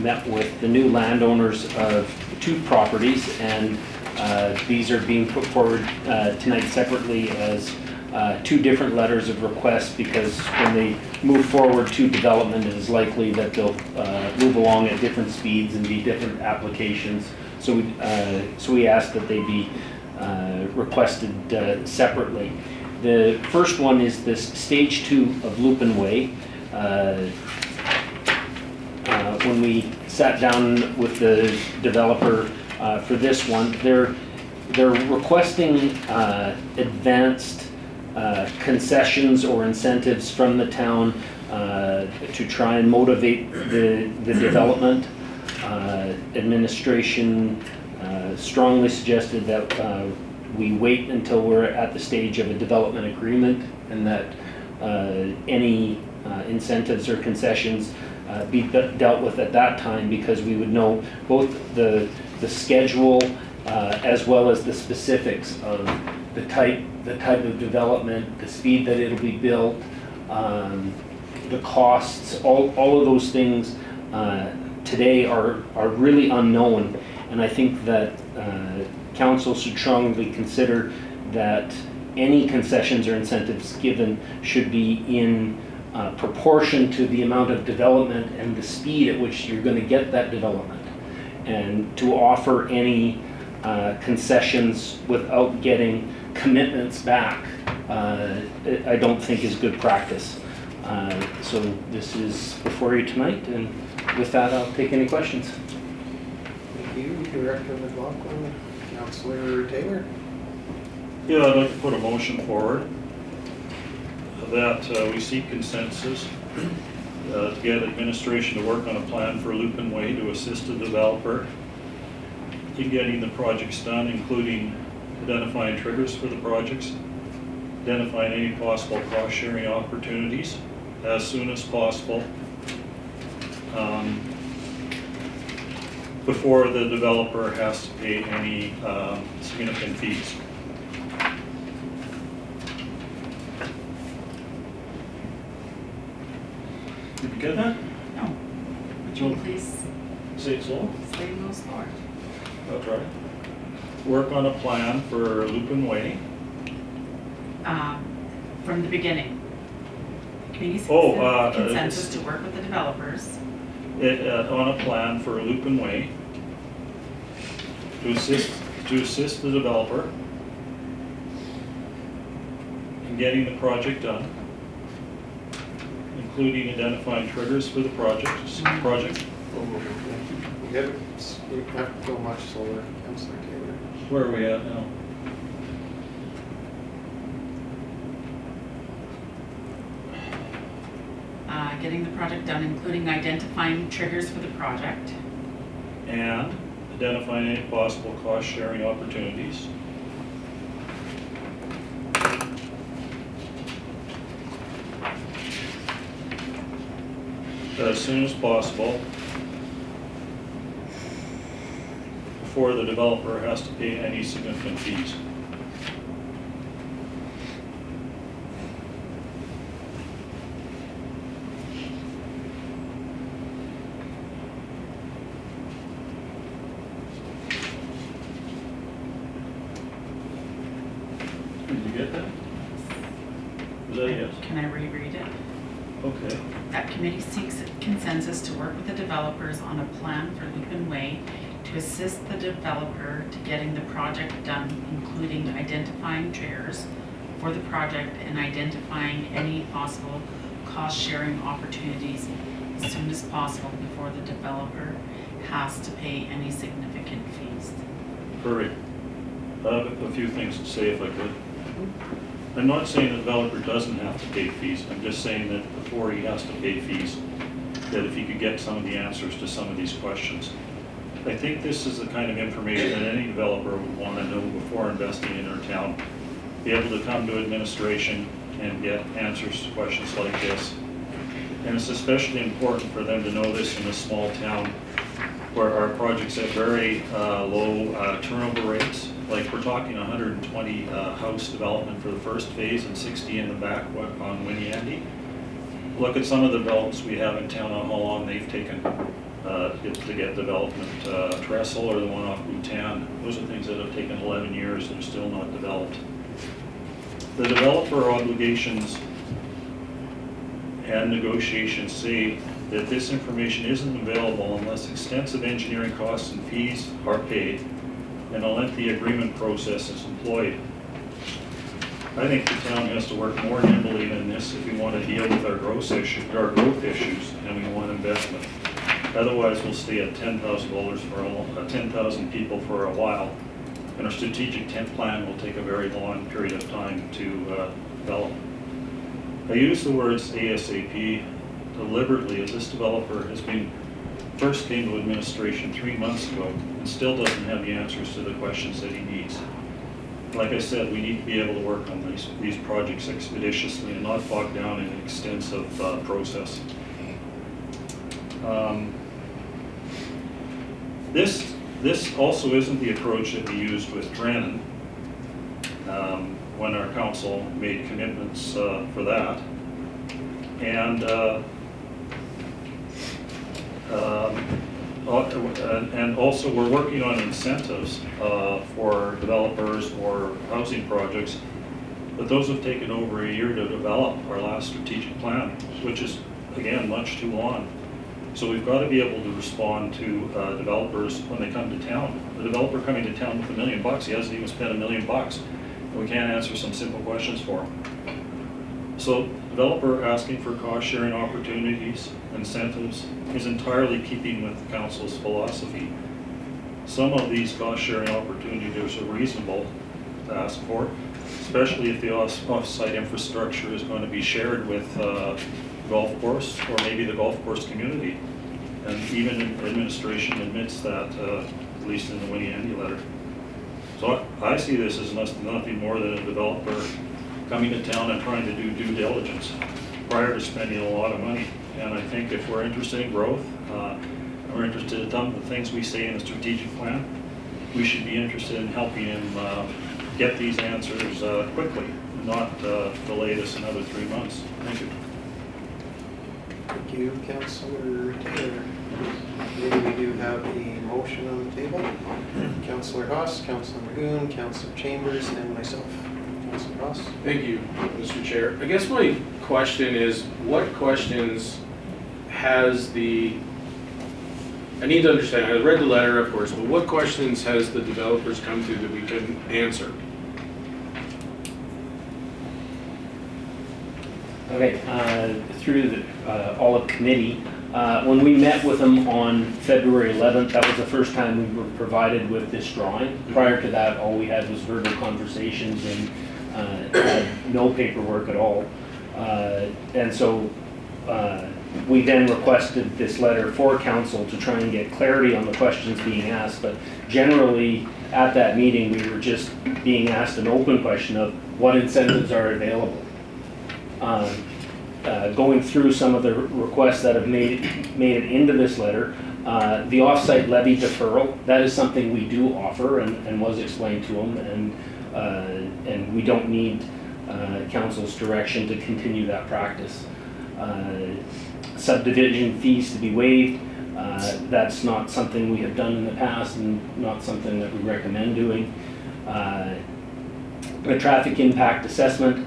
met with the new landowners of 2 properties, and these are being put forward tonight separately as 2 different letters of request, because when they move forward to development, it is likely that they'll move along at different speeds and be different applications. So we asked that they be requested separately. The first one is this stage 2 of Lupin Way. When we sat down with the developer for this one, they're they're requesting advanced concessions or incentives from the town to try and motivate the development. Administration strongly suggested that we wait until we're at the stage of a development agreement, and that any incentives or concessions be dealt with at that time, because we would know both the schedule as well as the specifics of the type of development, the speed that it'll be built, the costs, all of those things today are really unknown. And I think that council should strongly consider that any concessions or incentives given should be in proportion to the amount of development and the speed at which you're going to get that development. And to offer any concessions without getting commitments back, I don't think is good practice. So this is before you tonight, and with that, I'll take any questions. Thank you, Director McLaughlin. Councillor Taylor? Yeah, I'd like to put a motion forward that we seek consensus to get administration to work on a plan for Lupin Way to assist the developer in getting the projects done, including identifying triggers for the projects, identifying any possible cost-sharing opportunities as soon as possible, before the developer has to pay any significant fees. Did you get that? No. Would you please Say it slow. say no slower? That's right. Work on a plan for Lupin Way. From the beginning. Committee Oh, consensus to work with the developers. On a plan for Lupin Way to assist the developer in getting the project done, including identifying triggers for the project. We have to go much slower, Councillor Taylor. Where are we at now? Getting the project done, including identifying triggers for the project. And identifying any possible cost-sharing opportunities. As soon as possible, before the developer has to pay any significant fees. Did you get that? Was that a yes? Can I reread it? Okay. That committee seeks consensus to work with the developers on a plan for Lupin Way to assist the developer to getting the project done, including identifying triggers for the project and identifying any possible cost-sharing opportunities as soon as possible before the developer has to pay any significant fees. Perfect. I have a few things to say if I could. I'm not saying the developer doesn't have to pay fees. I'm just saying that before he has to pay fees, that if he could get some of the answers to some of these questions. I think this is the kind of information that any developer would want to know before investing in our town. Be able to come to administration and get answers to questions like this. And it's especially important for them to know this in a small town where our projects have very low turnover rates. Like we're talking 120 house development for the first phase and 60 in the back on Winnie Andy. Look at some of the developments we have in town on how long they've taken to get development. Trestle or the one off Bhutan, those are things that have taken 11 years that are still not developed. The developer obligations and negotiations say that this information isn't available unless extensive engineering costs and fees are paid and a lengthy agreement process is employed. I think the town has to work more nimbly than this if we want to deal with our growth issues and we want investment. Otherwise, we'll stay at $10,000 for 10,000 people for a while And our strategic 10th plan will take a very long period of time to develop. I use the words ASAP deliberately, as this developer first came to administration 3 months ago and still doesn't have the answers to the questions that he needs. Like I said, we need to be able to work on these projects expeditiously and not bog down in an extensive process. This also isn't the approach that we used with Drennan when our council made commitments for that. And also we're working on incentives for developers or housing projects, but those have taken over a year to develop our last strategic plan, which is, again, much too long. So we've got to be able to respond to developers when they come to town. The developer coming to town with $1 million, he hasn't even spent $1 million, and we can't answer some simple questions for him. So developer asking for cost sharing opportunities, incentives, is entirely keeping with the council's philosophy. Some of these cost sharing opportunities are reasonable to ask for, especially if the off-site infrastructure is going to be shared with golf course or maybe the golf course community. And even administration admits that, at least in the Winnie Andy letter. So I see this as nothing more than a developer coming to town and trying to do due diligence prior to spending a lot of money. And I think if we're interested in growth, and we're interested in some of the things we say in the strategic plan, we should be interested in helping him get these answers quickly, not delay this another 3 months. Thank you. Thank you, Councillor Taylor. Maybe we do have a motion on the table. Councillor Haas, Councillor Magoon, Councillor Chambers, and myself. Councillor Haas. Thank you, Mr. Chair. I guess my question is, what questions has I need to understand, I read the letter, of course, but what questions has the developers come to that we can answer? Okay, through the olive committee, when we met with them on February 11th, that was the first time we were provided with this drawing. Prior to that, all we had was verbal conversations and had no paperwork at all. And so we then requested this letter for council to try and get clarity on the questions being asked. But generally, at that meeting, we were just being asked an open question of what incentives are available. Going through some of the requests that have made it into this letter, the off-site levy deferral, that is something we do offer and was explained to them, and we don't need council's direction to continue that practice. Subdivision fees to be waived, that's not something we have done in the past and not something that we recommend doing. A traffic impact assessment,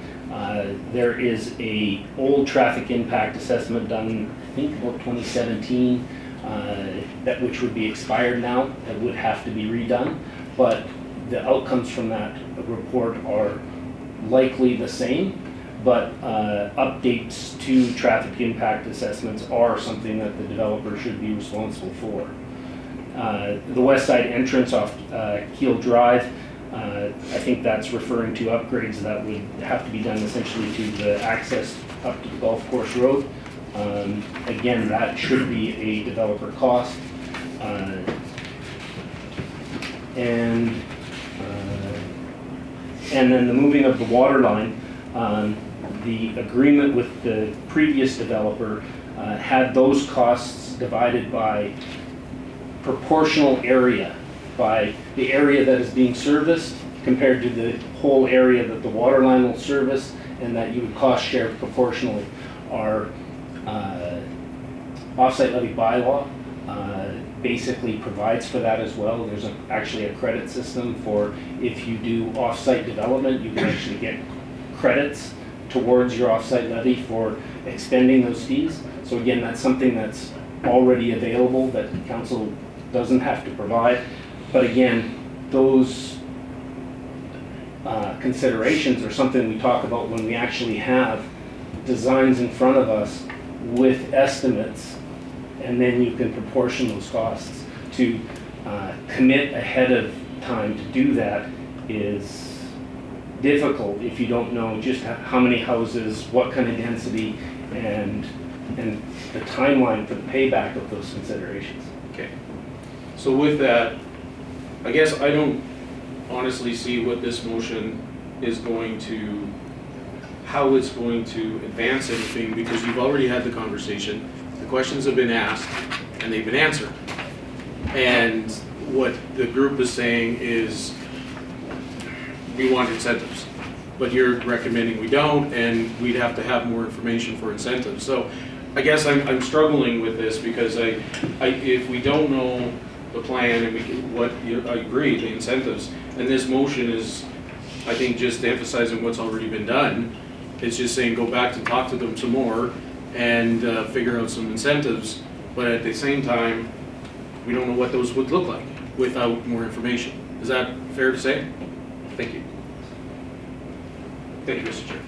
there is a old traffic impact assessment done, I think about 2017, which would be expired now, that would have to be redone, but the outcomes from that report are likely the same, but updates to traffic impact assessments are something that the developer should be responsible for. The west side entrance off Keel Drive, I think that's referring to upgrades that would have to be done essentially to the access up to the golf course road. Again, that should be a developer cost. And then the moving of the water line, the agreement with the previous developer had those costs divided by proportional area, by the area that is being serviced compared to the whole area that the water line will service, and that you would cost share proportionally. Our offsite levy bylaw basically provides for that as well. There's actually a credit system for if you do offsite development, you can actually get credits towards your offsite levy for expending those fees. So again, that's something that's already available that the council doesn't have to provide. But again, those considerations are something we talk about when we actually have designs in front of us with estimates, and then you can proportion those costs to commit ahead of time to do that is difficult if you don't know just how many houses, what kind of density, and the timeline for the payback of those considerations. Okay. So with that, I guess I don't honestly see what this motion is going to, how it's going to advance anything, because you've already had the conversation, the questions have been asked, and they've been answered. And what the group is saying is, we want incentives, but you're recommending we don't, and we'd have to have more information for incentives. So I guess I'm struggling with this, because if we don't know the plan and I agree, the incentives, and this motion is, I think, just emphasizing what's already been done. It's just saying go back to talk to them some more and figure out some incentives, but at the same time, we don't know what those would look like without more information. Is that fair to say? Thank you. Thank you, Mr. Chair.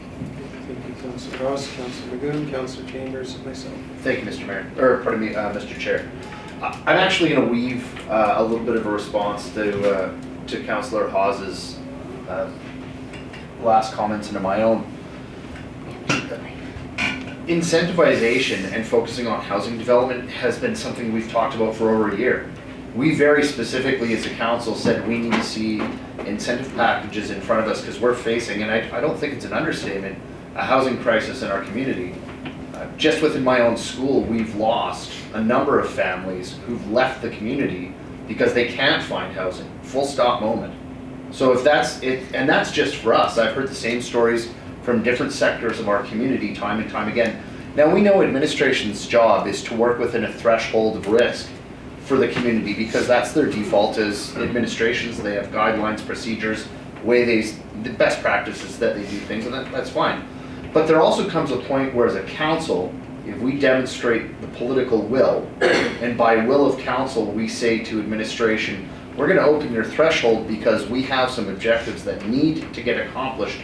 Thank you, Councillor Ross, Councillor Magoon, Councillor Chambers, and myself. Thank you, Mr. Mayor, or pardon me, Mr. Chair. I'm actually going to weave a little bit of a response to Councillor Hawes's last comments into my own. Incentivization and focusing on housing development has been something we've talked about for over a year. We very specifically as a council said we need to see incentive packages in front of us because we're facing, and I don't think it's an understatement, a housing crisis in our community. Just within my own school, we've lost a number of families who've left the community because they can't find housing, full stop moment. So if that's it, and that's just for us, I've heard the same stories from different sectors of our community time and time again. Now we know administration's job is to work within a threshold of risk for the community because that's their default as administrations. They have guidelines, procedures, the best practices that they do things, and that's fine. But there also comes a point where as a council, if we demonstrate the political will, and by will of council we say to administration, we're going to open your threshold because we have some objectives that need to get accomplished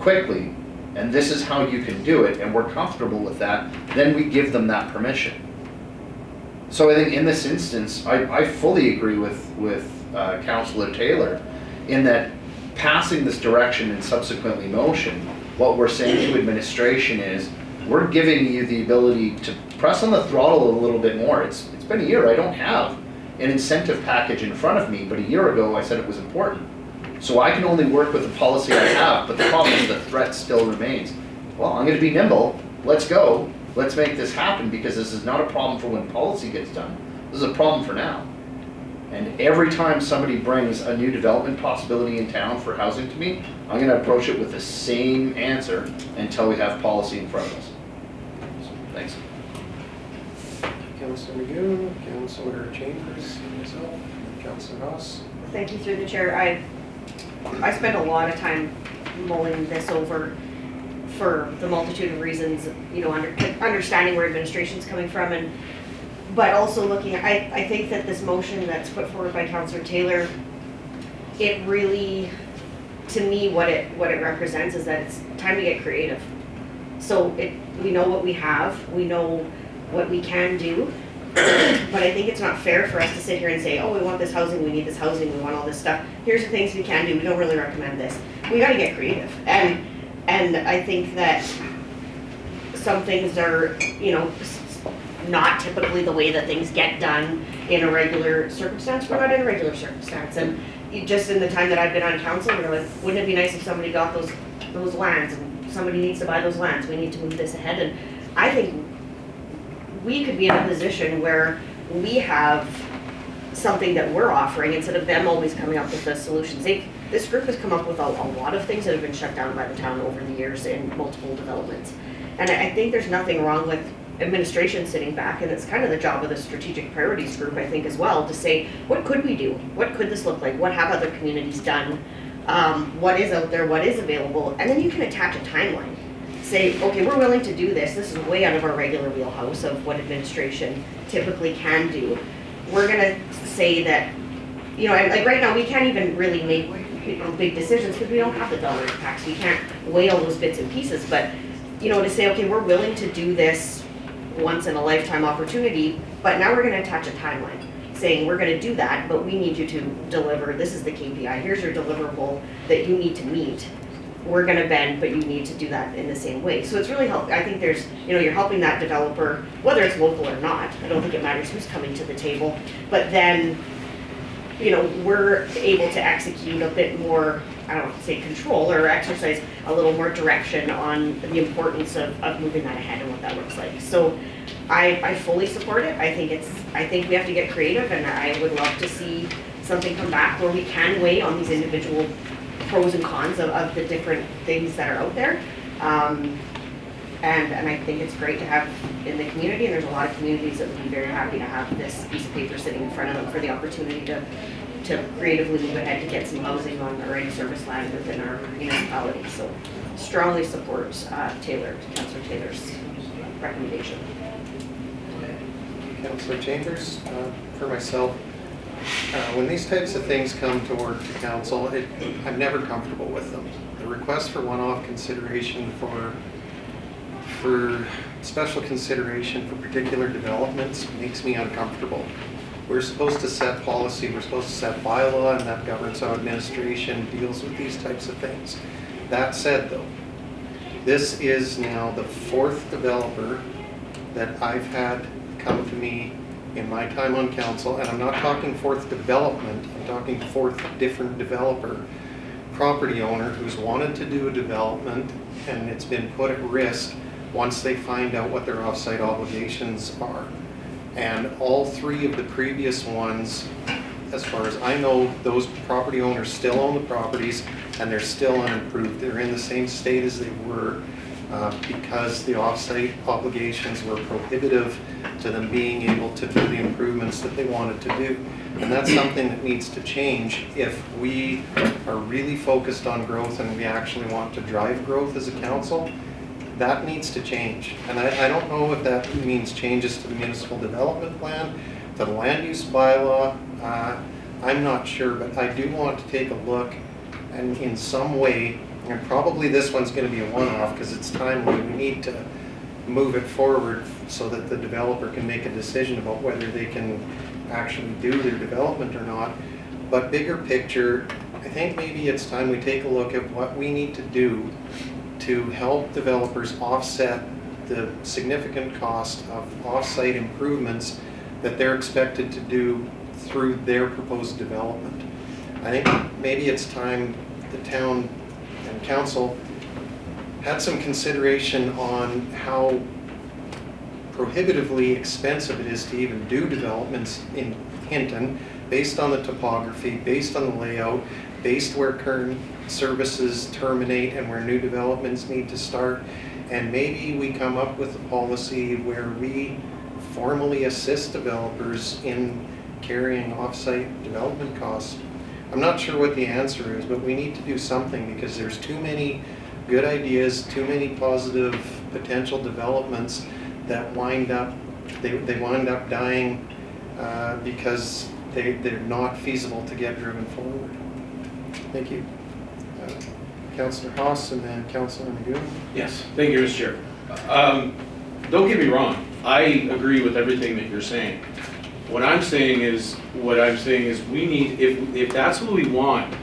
quickly, and this is how you can do it, and we're comfortable with that, then we give them that permission. So I think in this instance, I fully agree with Councillor Taylor in that passing this direction and subsequently motion, what we're saying to administration is, we're giving you the ability to press on the throttle a little bit more. It's been a year, I don't have an incentive package in front of me, but a year ago I said it was important. So I can only work with the policy I have, but the problem is the threat still remains. Well, I'm going to be nimble, let's go, let's make this happen because this is not a problem for when policy gets done. This is a problem for now. And every time somebody brings a new development possibility in town for housing to me, I'm going to approach it with the same answer until we have policy in front of us. So, thanks. Councillor Magoon, Councillor Chambers, and myself, Councillor Ross. Thank you through the chair. I spent a lot of time mulling this over for the multitude of reasons, understanding where administration's coming from, but also looking at, I think that this motion that's put forward by Councillor Taylor, it really, to me, what it represents is that it's time to get creative. So we know what we have, we know what we can do, but I think it's not fair for us to sit here and say, oh, we want this housing, we need this housing, we want all this stuff. Here's the things we can do, we don't really recommend this. We gotta get creative. And I think that some things are, not typically the way that things get done in a regular circumstance. We're not in a regular circumstance. And just in the time that I've been on council, we're like, wouldn't it be nice if somebody got those lands and somebody needs to buy those lands? We need to move this ahead. And I think we could be in a position where we have something that we're offering instead of them always coming up with the solutions. This group has come up with a lot of things that have been shut down by the town over the years in multiple developments. And I think there's nothing wrong with administration sitting back, and it's kind of the job of the strategic priorities group, I think, as well, to say, what could we do? What could this look like? What have other communities done? What is out there? What is available? And then you can attach a timeline. Say, okay, we're willing to do this. This is way out of our regular wheelhouse of what administration typically can do. We're gonna say that, like right now, we can't even really make big decisions because we don't have the dollar impacts. We can't weigh all those bits and pieces, but to say, okay, we're willing to do this once in a lifetime opportunity, but now we're going to attach a timeline. saying, we're gonna do that, but we need you to deliver, this is the KPI, here's your deliverable that you need to meet. We're gonna bend, but you need to do that in the same way. So it's really I think there's, you're helping that developer, whether it's local or not, I don't think it matters who's coming to the table, but then, we're able to execute a bit more, I don't want to say control, or exercise a little more direction on the importance of moving that ahead and what that looks like. So I fully support it. I think we have to get creative, and I would love to see something come back where we can weigh on these individual pros and cons of the different things that are out there. And I think it's great to have in the community, and there's a lot of communities that would be very happy to have this piece of paper sitting in front of them for the opportunity to creatively move ahead to get some housing on already service land within our municipality. So strongly support Councillor Taylor's recommendation. Councillor Chambers, for myself, when these types of things come to work to council, I'm never comfortable with them. The request for one-off consideration for special consideration for particular developments makes me uncomfortable. We're supposed to set policy, we're supposed to set bylaw, and that governs how administration deals with these types of things. That said though, this is now the 4th developer that I've had come to me in my time on council, and I'm not talking 4th development, I'm talking 4th different developer, property owner who's wanted to do a development and it's been put at risk once they find out what their offsite obligations are. And all 3 of the previous ones, as far as I know, those property owners still own the properties and they're still unimproved. They're in the same state as they were because the offsite obligations were prohibitive to them being able to do the improvements that they wanted to do. And that's something that needs to change if we are really focused on growth and we actually want to drive growth as a council. That needs to change. And I don't know if that means changes to the municipal development plan, to the land use bylaw. I'm not sure, but I do want to take a look and in some way, and probably this one's going to be a one-off because it's timely, we need to move it forward so that the developer can make a decision about whether they can actually do their development or not. But bigger picture, I think maybe it's time we take a look at what we need to do to help developers offset the significant cost of off-site improvements that they're expected to do through their proposed development. I think maybe it's time the town and council had some consideration on how prohibitively expensive it is to even do developments in Hinton based on the topography, based on the layout, based where current services terminate and where new developments need to start. And maybe we come up with a policy where we formally assist developers in carrying off-site development costs. I'm not sure what the answer is, but we need to do something because there's too many good ideas, too many positive potential developments that wind up dying because they're not feasible to get driven forward. Thank you. Councillor Haas and then Councillor Magoon. Yes, thank you, Mr. Chair. Don't get me wrong, I agree with everything that you're saying. What I'm saying is we need, if that's what we want,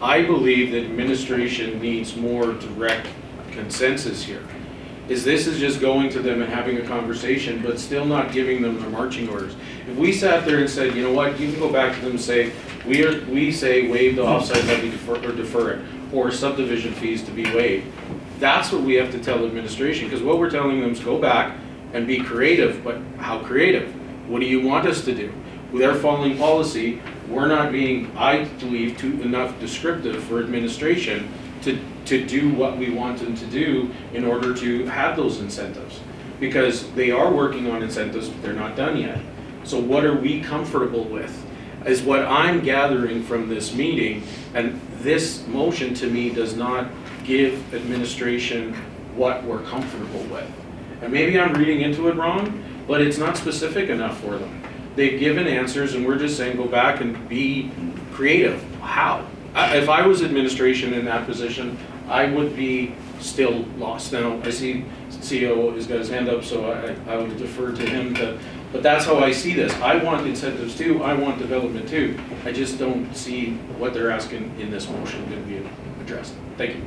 I believe that administration needs more direct consensus here. This is just going to them and having a conversation, but still not giving them the marching orders. If we sat there and said, you know what, you can go back to them and say, we say waive the offsite levy defer it, or subdivision fees to be waived. That's what we have to tell administration, because what we're telling them is go back and be creative, but how creative? What do you want us to do? With our following policy, we're not being, I believe, enough descriptive for administration to do what we want them to do in order to have those incentives. Because they are working on incentives, but they're not done yet. So what are we comfortable with? Is what I'm gathering from this meeting, and this motion to me does not give administration what we're comfortable with. And maybe I'm reading into it wrong, but it's not specific enough for them. They've given answers and we're just saying go back and be creative. How? If I was administration in that position, I would be still lost. Now, I see CEO has got his hand up, so I would defer to him But that's how I see this. I want incentives too, I want development too. I just don't see what they're asking in this motion going to be addressed. Thank you.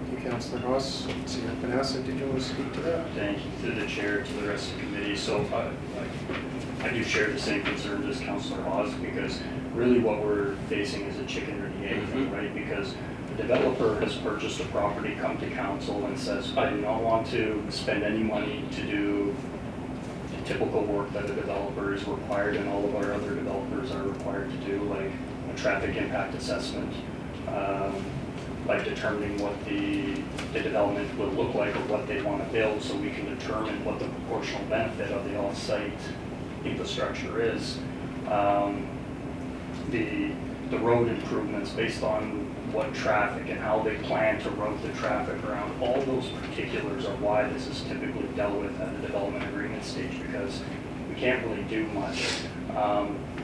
Thank you, Councillor Haas. Let's see, Vanessa, did you want to speak to that? Thank you to the chair, to the rest of the committee. So I do share the same concerns as Councillor Haas, because really what we're facing is a chicken or the egg thing, right? Because the developer has purchased a property, come to council and says, I do not want to spend any money to do the typical work that a developer is required and all of our other developers are required to do, like a traffic impact assessment, like determining what the development will look like or what they want to build, so we can determine what the proportional benefit of the off-site infrastructure is. The road improvements based on what traffic and how they plan to route the traffic around, all those particulars are why this is typically dealt with at the development agreement stage, because we can't really do much.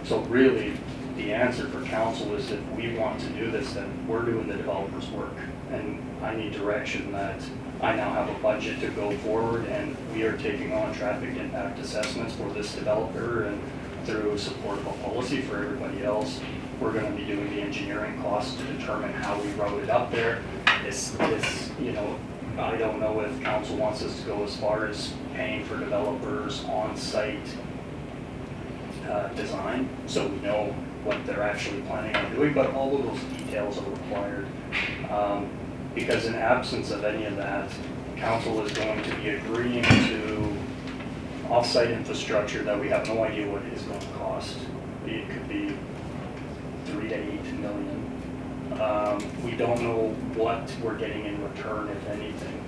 So really, the answer for council is if we want to do this, then we're doing the developer's work. And I need direction that I now have a budget to go forward, and we are taking on traffic impact assessments for this developer, and through support of a policy for everybody else, we're going to be doing the engineering costs to determine how we route it up there. This, you know, I don't know if council wants us to go as far as paying for developers on-site design, so we know what they're actually planning on doing, but all of those details are required. Because in absence of any of that, council is going to be agreeing to off-site infrastructure that we have no idea what it is going to cost. It could be 3 to 8 million. We don't know what we're getting in return, if anything.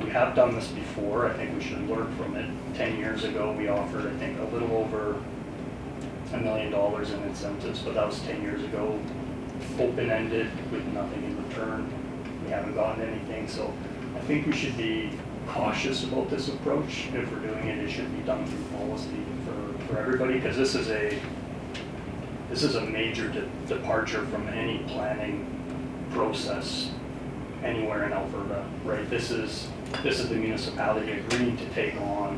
We have done this before. I think we should learn from it. 10 years ago, we offered, I think, a little over $1 million in incentives, but that was 10 years ago, open-ended with nothing in return. We haven't gotten anything, so I think we should be cautious about this approach. If we're doing it, it should be done through policy for everybody, because this is a major departure from any planning process anywhere in Alberta, right? This is the municipality agreeing to take on,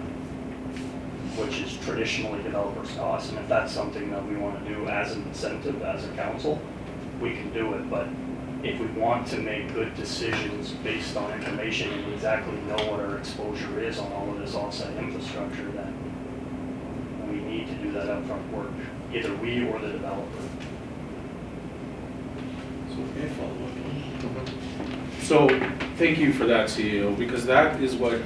which is traditionally developers' costs, and if that's something that we want to do as an incentive, as a council, we can do it. But if we want to make good decisions based on information and exactly know what our exposure is on all of this off-site infrastructure, then we need to do that upfront work, either we or the developer. So may I follow up? So thank you for that, CEO, because that is what,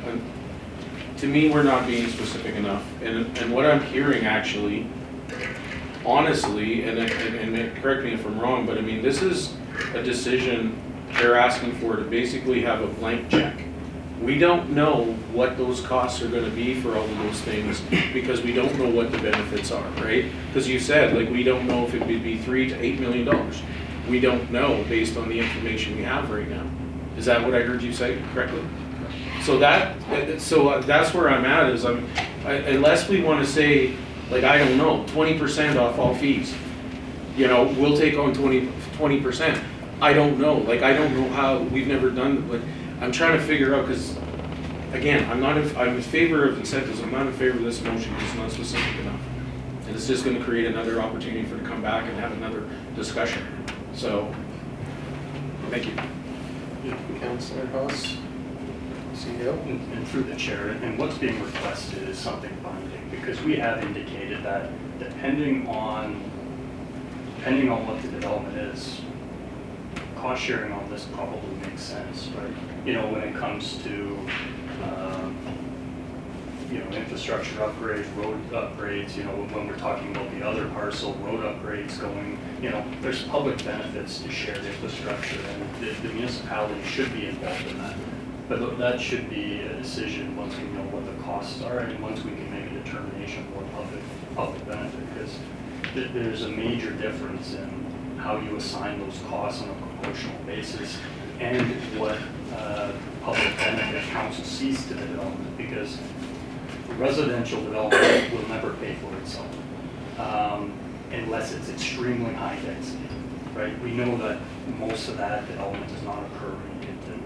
to me, we're not being specific enough. And what I'm hearing actually, honestly, and correct me if I'm wrong, but I mean, this is a decision they're asking for to basically have a blank check. We don't know what those costs are going to be for all of those things because we don't know what the benefits are, right? Because you said, like, we don't know if it would be $3 to $8 million. We don't know based on the information we have right now. Is that what I heard you say correctly? So that's where I'm at, is unless we want to say, like, I don't know, 20% off all fees, you know, we'll take on 20%. I don't know, like, I don't know how, we've never done, but I'm trying to figure out, because again, I'm in favor of incentives. I'm not in favor of this motion because it's not specific enough. And it's just going to create another opportunity for to come back and have another discussion. So, thank you. Councillor Haas, CEO. And through the chair, and what's being requested is something binding, because we have indicated that depending on what the development is, cost sharing on this probably makes sense, right? You know, when it comes to you know, infrastructure upgrades, road upgrades, you know, when we're talking about the other parcel, road upgrades going, you know, there's public benefits to shared infrastructure, and the municipality should be involved in that. But that should be a decision once we know what the costs are, and once we can make a determination of what public benefit, because there's a major difference in how you assign those costs on a proportional basis and what public benefit council sees to the development, because residential development will never pay for itself unless it's extremely high density, right? We know that most of that development does not occur in Hinton.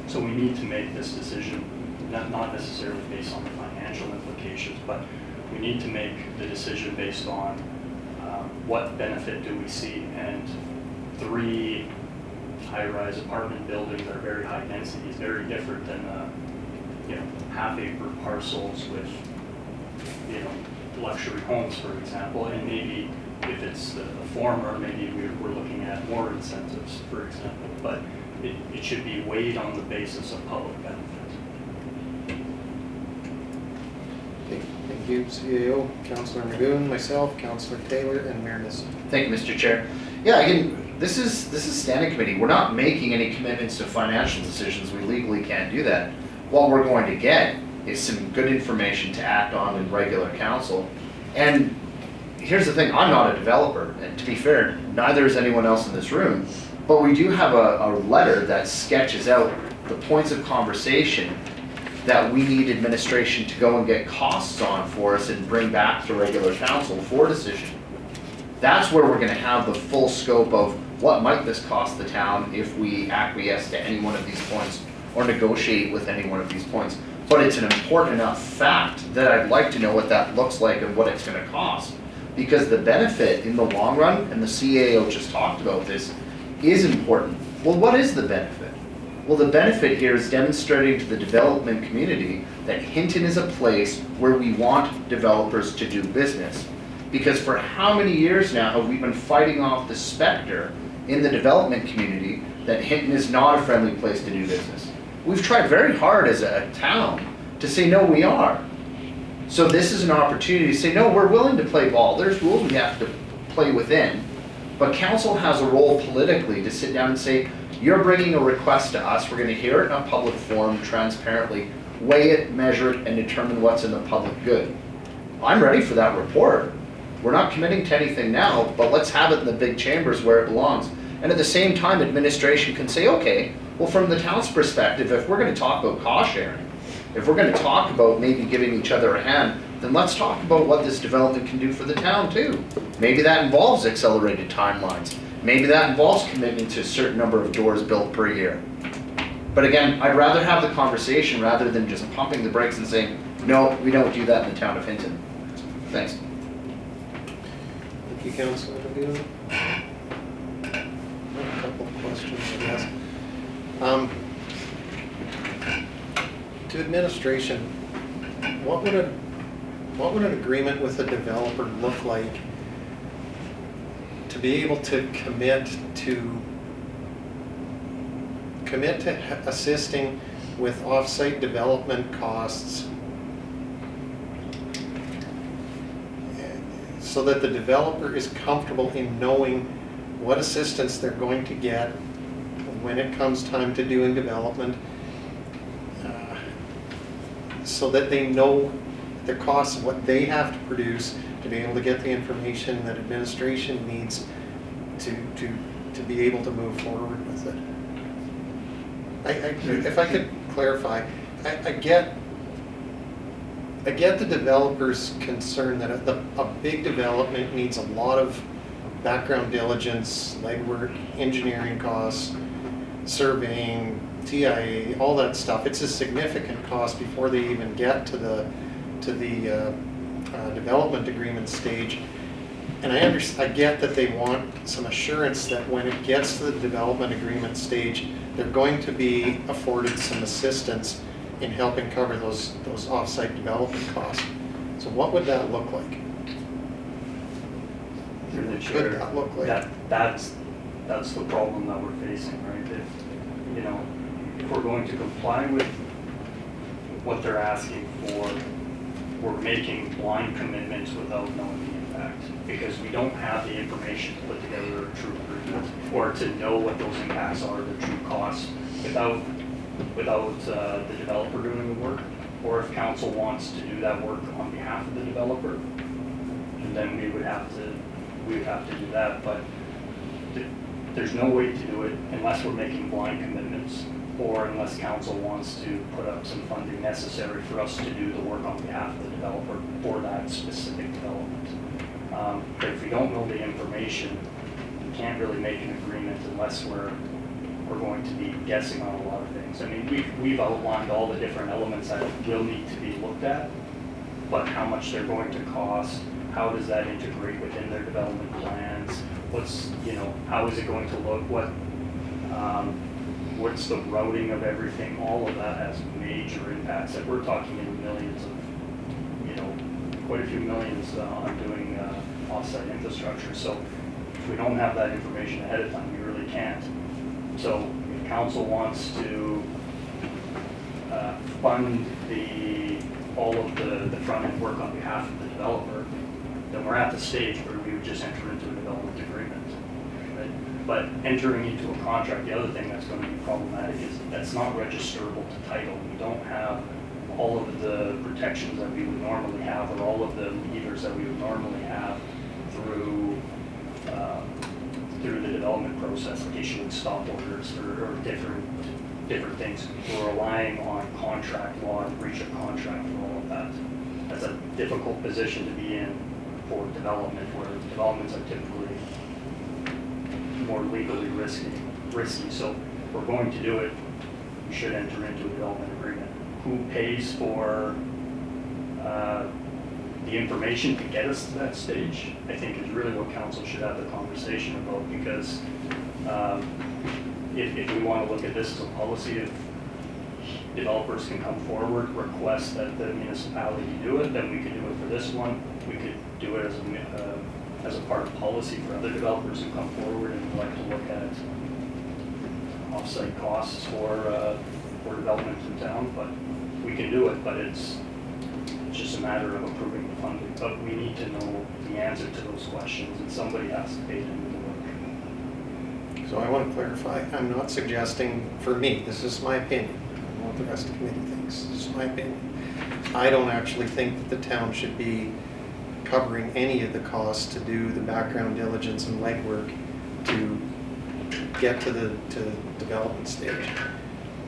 So we need to make this decision not necessarily based on the financials, financial implications, but we need to make the decision based on what benefit do we see, and 3 high-rise apartment buildings that are very high density is very different than half-acre parcels with luxury homes, for example. And maybe if it's the former, maybe we're looking at more incentives, for example, but it should be weighed on the basis of public benefit. Okay, thank you, CAO, Councillor Magoon, myself, Councillor Taylor, and Mayor Nissen. Thank you, Mr. Chair. Yeah, again, this is standing committee. We're not making any commitments to financial decisions. We legally can't do that. What we're going to get is some good information to act on in regular council. And here's the thing, I'm not a developer, and to be fair, neither is anyone else in this room, but we do have a letter that sketches out the points of conversation that we need administration to go and get costs on for us and bring back to regular council for decision. That's where we're gonna have the full scope of what might this cost the town if we acquiesce to any one of these points or negotiate with any one of these points. But it's an important enough fact that I'd like to know what that looks like and what it's gonna cost. Because the benefit in the long run, and the CAO just talked about this, is important. Well, what is the benefit? Well, the benefit here is demonstrating to the development community that Hinton is a place where we want developers to do business. Because for how many years now have we been fighting off the specter in the development community that Hinton is not a friendly place to do business? We've tried very hard as a town to say, no, we are. So this is an opportunity to say, no, we're willing to play ball. There's rules we have to play within. But council has a role politically to sit down and say, you're bringing a request to us. We're going to hear it in a public forum, transparently, weigh it, measure it, and determine what's in the public good. I'm ready for that report. We're not committing to anything now, but let's have it in the big chambers where it belongs. And at the same time, administration can say, okay, well, from the town's perspective, if we're going to talk about cost sharing, if we're going to talk about maybe giving each other a hand, then let's talk about what this development can do for the town too. Maybe that involves accelerated timelines. Maybe that involves commitment to a certain number of doors built per year. But again, I'd rather have the conversation rather than just pumping the brakes and saying, no, we don't do that in the town of Hinton. Thanks. Thank you, Councillor Magoon. A couple of questions, I guess. To administration, what would an agreement with a developer look like to be able to commit to assisting with off-site development costs so that the developer is comfortable in knowing what assistance they're going to get when it comes time to doing development, so that they know the costs of what they have to produce to be able to get the information that administration needs to be able to move forward with it. If I could clarify, I get the developer's concern that a big development needs a lot of background diligence, legwork, engineering costs, surveying, TIA, all that stuff. It's a significant cost before they even get to the development agreement stage. And I get that they want some assurance that when it gets to the development agreement stage, they're going to be afforded some assistance in helping cover those off-site development costs. So what would that look like? Through the What chair, could that look like? that's the problem that we're facing, right? If we're going to comply with what they're asking for, we're making blind commitments without knowing the impact, because we don't have the information to put together a true agreement or to know what those impacts are, the true costs, without the developer doing the work. Or if council wants to do that work on behalf of the developer, and then we would have to do that. But there's no way to do it unless we're making blind commitments, or unless council wants to put up some funding necessary for us to do the work on behalf of the developer for that specific development. But if we don't know the information, we can't really make an agreement unless we're going to be guessing on a lot of things. I mean, we've outlined all the different elements that will need to be looked at, but how much they're going to cost, how does that integrate within their development plans, what's, how is it going to look, what's the routing of everything, all of that has major impacts, that we're talking in millions of, quite a few millions on doing off-site infrastructure. So if we don't have that information ahead of time, we really can't. So if council wants to fund all of the front-end work on behalf of the developer, then we're at the stage where we would just enter into a development agreement. Right? But entering into a contract, the other thing that's going to be problematic is that's not registerable to title. We don't have all of the protections that we would normally have, or all of the levers that we would normally have through the development process, like issuing stop orders or different things. We're relying on contract law and breach of contract for all of that. That's a difficult position to be in for development, where developments are typically more legally risky. So if we're going to do it, we should enter into a development agreement. Who pays for the information to get us to that stage, I think is really what council should have the conversation about, because if we want to look at this as a policy, if developers can come forward, request that the municipality do it, then we could do it for this one. We could do it as a part of policy for other developers who come forward and would like to look at off-site costs for development in town. But we can do it, but it's just a matter of approving the funding. But we need to know the answer to those questions, and somebody has to pay them to work. So I want to clarify, I'm not suggesting, for me, this is my opinion, I don't know what the rest of the committee thinks, this is my opinion. I don't actually think that the town should be covering any of the costs to do the background diligence and legwork to get to the development stage.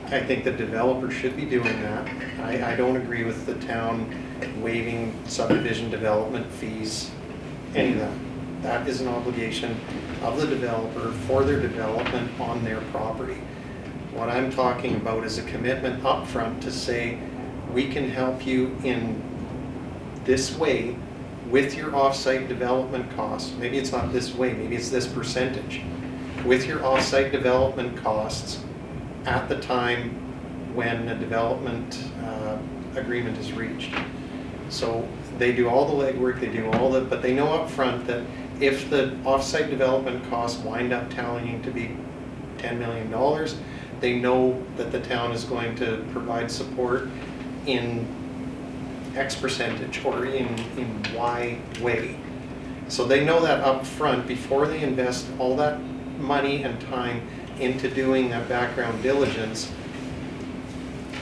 I think the developer should be doing that. I don't agree with the town waiving subdivision development fees, any of that. That is an obligation of the developer for their development on their property. What I'm talking about is a commitment upfront to say, we can help you in this way with your off-site development costs. Maybe it's not this way, maybe it's this percentage. With your off-site development costs at the time when a development agreement is reached. So they do all the legwork, they do all the, but they know up front that if the off-site development costs wind up tallying to be $10 million, they know that the town is going to provide support in X percentage or in Y way. So they know that up front before they invest all that money and time into doing that background diligence.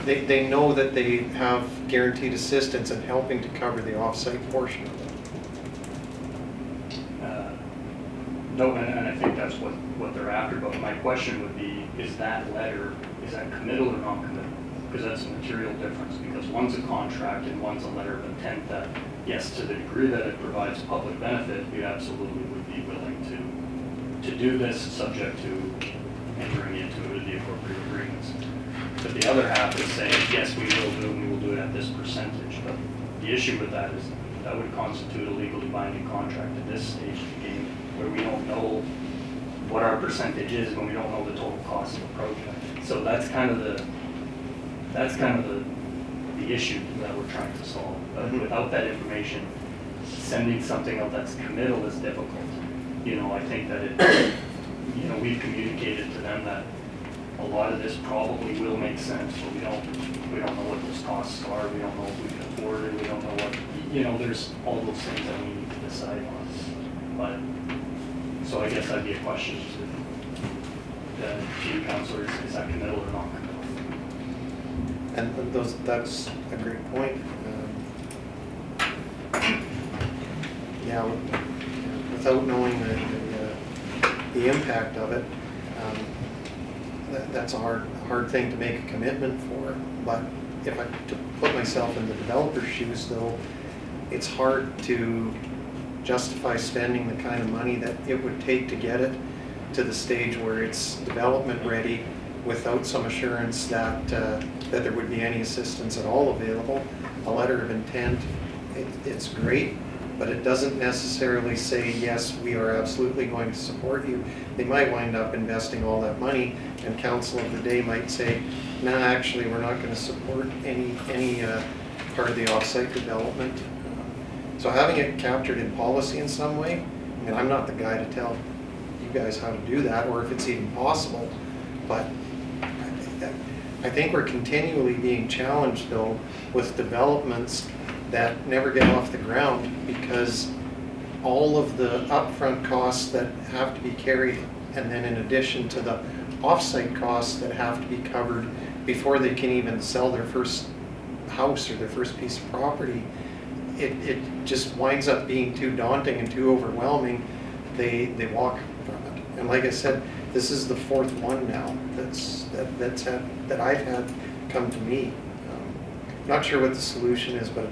They know that they have guaranteed assistance in helping to cover the off-site portion of it. No, and I think that's what they're after, but my question would be, is that letter, is that committal or non-committal? Because that's a material difference, because one's a contract and one's a letter of intent that, yes, to the degree that it provides public benefit, we absolutely would be willing to do this, subject to entering into the appropriate agreements. But the other half is saying, yes, we will do, and we will do it at this percentage. But the issue with that is that would constitute a legally binding contract at this stage of the game, where we don't know what our percentage is when we don't know the total cost of the project. So that's kind of the issue that we're trying to solve. But without that information, sending something out that's committal is difficult. I think that we've communicated to them that a lot of this probably will make sense, but we don't know what those costs are. We don't know if we can afford it. We don't know what, there's all those things that we need to decide on. But, so I guess that'd be a question to you, councillor, is that committal or not committal? And that's a great point. Without knowing the impact of it, that's a hard thing to make a commitment for. But if I to put myself in the developer's shoes, though, it's hard to justify spending the kind of money that it would take to get it to the stage where it's development ready without some assurance that there would be any assistance at all available. A letter of intent it's great, but it doesn't necessarily say, yes, we are absolutely going to support you. They might wind up investing all that money, and council of the day might say, nah, actually, we're not gonna support any part of the off-site development. So having it captured in policy in some way, I mean, I'm not the guy to tell you guys how to do that, or if it's even possible, but I think we're continually being challenged, though, with developments that never get off the ground because all of the upfront costs that have to be carried, and then in addition to the off-site costs that have to be covered before they can even sell their first house or their first piece of property, it just winds up being too daunting and too overwhelming. They walk from it. And like I said, this is the fourth one now that I've had come to me. Not sure what the solution is, but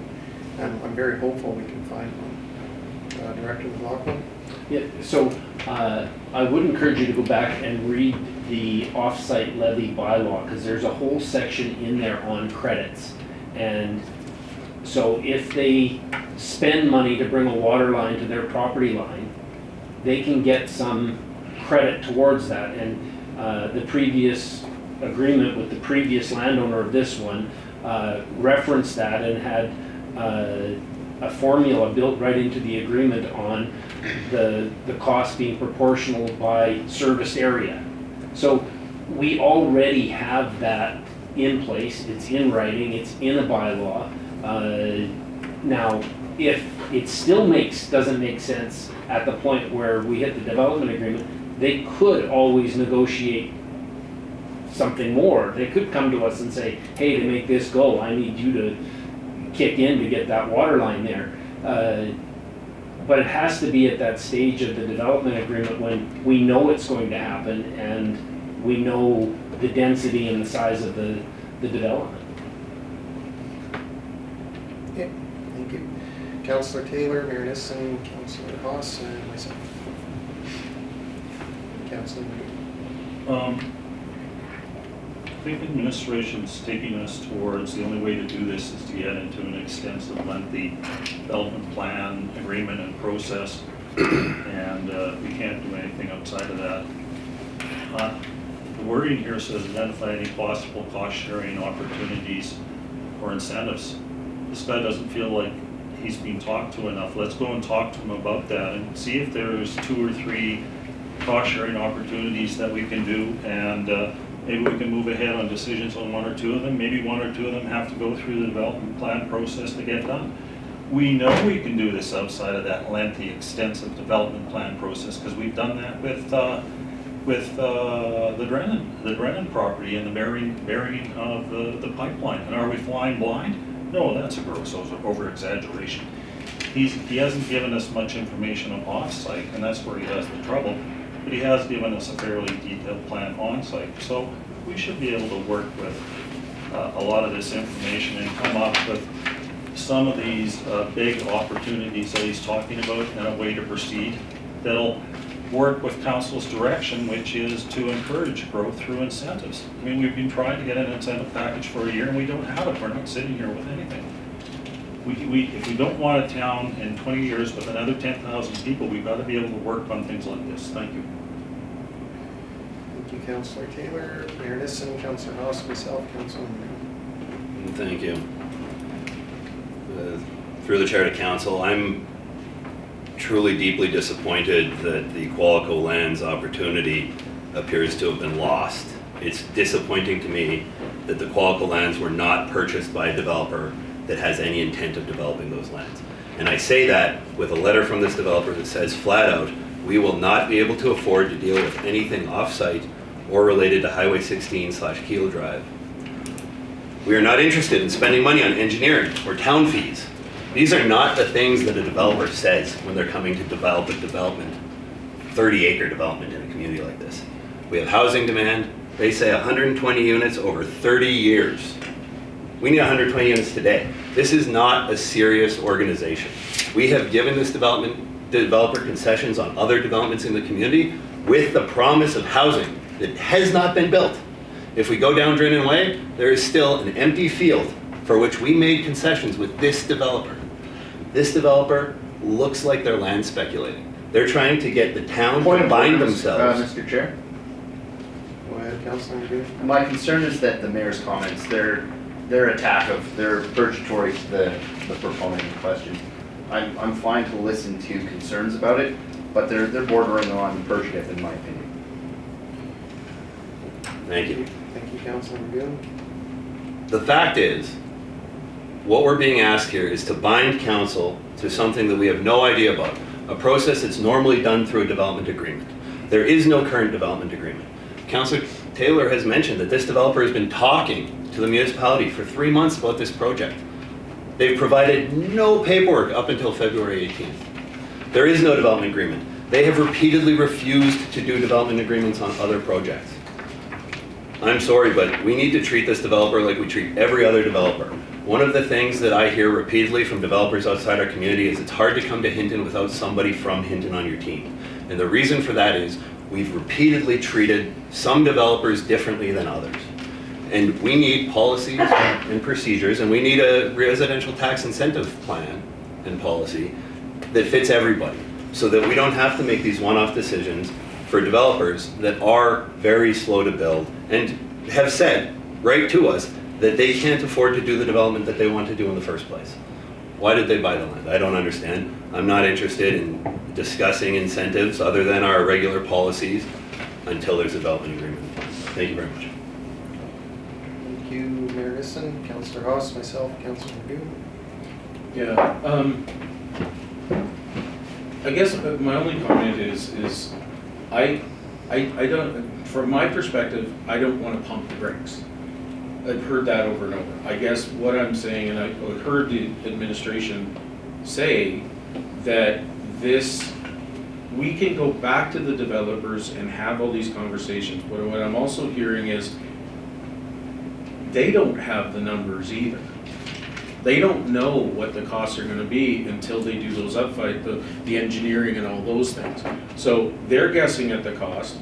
I'm very hopeful we can find one. Director McLaughlin? Yeah, so I would encourage you to go back and read the off-site levy bylaw, because there's a whole section in there on credits. And so if they spend money to bring a water line to their property line, they can get some credit towards that. And the previous agreement with the previous landowner of this one referenced that and had a formula built right into the agreement on the cost being proportional by service area. So we already have that in place. It's in writing, it's in a bylaw. Now, if it still doesn't make sense at the point where we hit the development agreement, they could always negotiate something more. They could come to us and say, hey, to make this go, I need you to kick in to get that water line there. But it has to be at that stage of the development agreement when we know it's going to happen and we know the density and the size of the development. Okay, thank you. Councillor Taylor, Mayor Nissen, Councillor Haas, and myself. Councillor McGee. I think administration's taking us towards the only way to do this is to get into an extensive, lengthy development plan, agreement, and process, and we can't do anything outside of that. The wording here says identify any possible cost-sharing opportunities or incentives. This guy doesn't feel like he's being talked to enough. Let's go and talk to him about that and see if there's 2 or 3 cost-sharing opportunities that we can do, and maybe we can move ahead on decisions on 1 or 2 of them. Maybe 1 or 2 of them have to go through the development plan process to get done. We know we can do this outside of that lengthy, extensive development plan process, because we've done that with the Drennan property and the burying of the pipeline. And are we flying blind? No, that's a gross over-exaggeration. He hasn't given us much information on off-site, and that's where he has the trouble. But he has given us a fairly detailed plan on-site. So we should be able to work with a lot of this information and come up with some of these big opportunities that he's talking about and a way to proceed that'll work with council's direction, which is to encourage growth through incentives. I mean, we've been trying to get an incentive package for a year and we don't have it. We're not sitting here with anything. If we don't want a town in 20 years with another 10,000 people, we've got to be able to work on things like this. Thank you. Thank you, Councillor Taylor, Mayor Nissen, Councillor Haas, myself, Councillor McGee. Thank you. Through the chair to council, I'm truly deeply disappointed that the Qualico lands opportunity appears to have been lost. It's disappointing to me that the Qualico lands were not purchased by a developer that has any intent of developing those lands. And I say that with a letter from this developer that says flat out, we will not be able to afford to deal with anything off-site or related to Highway 16/Keel Drive. We are not interested in spending money on engineering or town fees. These are not the things that a developer says when they're coming to develop a development, 30-acre development in a community like this. We have housing demand. They say 120 units over 30 years. We need 120 units today. This is not a serious organization. We have given this developer concessions on other developments in the community with the promise of housing that has not been built. If we go down Drennan Way, there is still an empty field for which we made concessions with this developer. This developer looks like they're land speculating. They're trying to get the town Point to of bind order, themselves. Mr. Chair. Go ahead, Councilor McGoon. My concern is that the mayor's comments, their attack of, they're purgatory to the proponent in question. I'm fine to listen to concerns about it, but they're bordering on purgative in my opinion. Thank you. Thank you, Councilor McGoon. The fact is, what we're being asked here is to bind council to something that we have no idea about, a process that's normally done through a development agreement. There is no current development agreement. Councillor Taylor has mentioned that this developer has been talking to the municipality for 3 months about this project. They've provided no paperwork up until February 18th. There is no development agreement. They have repeatedly refused to do development agreements on other projects. I'm sorry, but we need to treat this developer like we treat every other developer. One of the things that I hear repeatedly from developers outside our community is it's hard to come to Hinton without somebody from Hinton on your team. And the reason for that is we've repeatedly treated some developers differently than others. And we need policies and procedures, and we need a residential tax incentive plan and policy that fits everybody, so that we don't have to make these one-off decisions for developers that are very slow to build and have said right to us that they can't afford to do the development that they want to do in the first place. Why did they buy the land? I don't understand. I'm not interested in discussing incentives other than our regular policies until there's a development agreement. Thank you very much. Thank you, Mayor Nissen, Councilor Haas, myself, Councilor McGoon. Yeah, I guess my only comment is I don't, from my perspective, I don't want to pump the brakes. I've heard that over and over. I guess what I'm saying, and I heard the administration say that we can go back to the developers and have all these conversations, but what I'm also hearing is they don't have the numbers either. They don't know what the costs are gonna be until they do those upfight, the engineering and all those things. So they're guessing at the cost,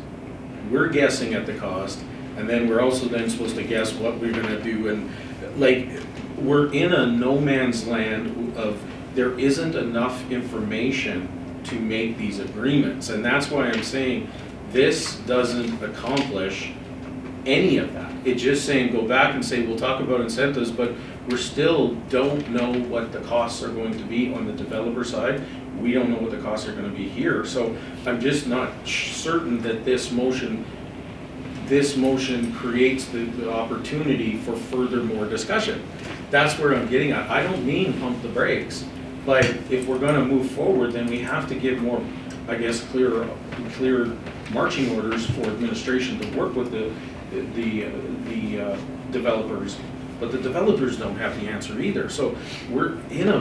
we're guessing at the cost, and then we're also then supposed to guess what we're gonna do, and like, we're in a no man's land of, there isn't enough information to make these agreements, and that's why I'm saying this doesn't accomplish any of that. It's just saying, go back and say, we'll talk about incentives, but we still don't know what the costs are going to be on the developer side. We don't know what the costs are gonna be here, so I'm just not certain that this motion creates the opportunity for further more discussion. That's where I'm getting at. I don't mean pump the brakes, but if we're gonna move forward, then we have to give more, I guess, clear marching orders for administration to work with the developers, but the developers don't have the answer either. So we're in a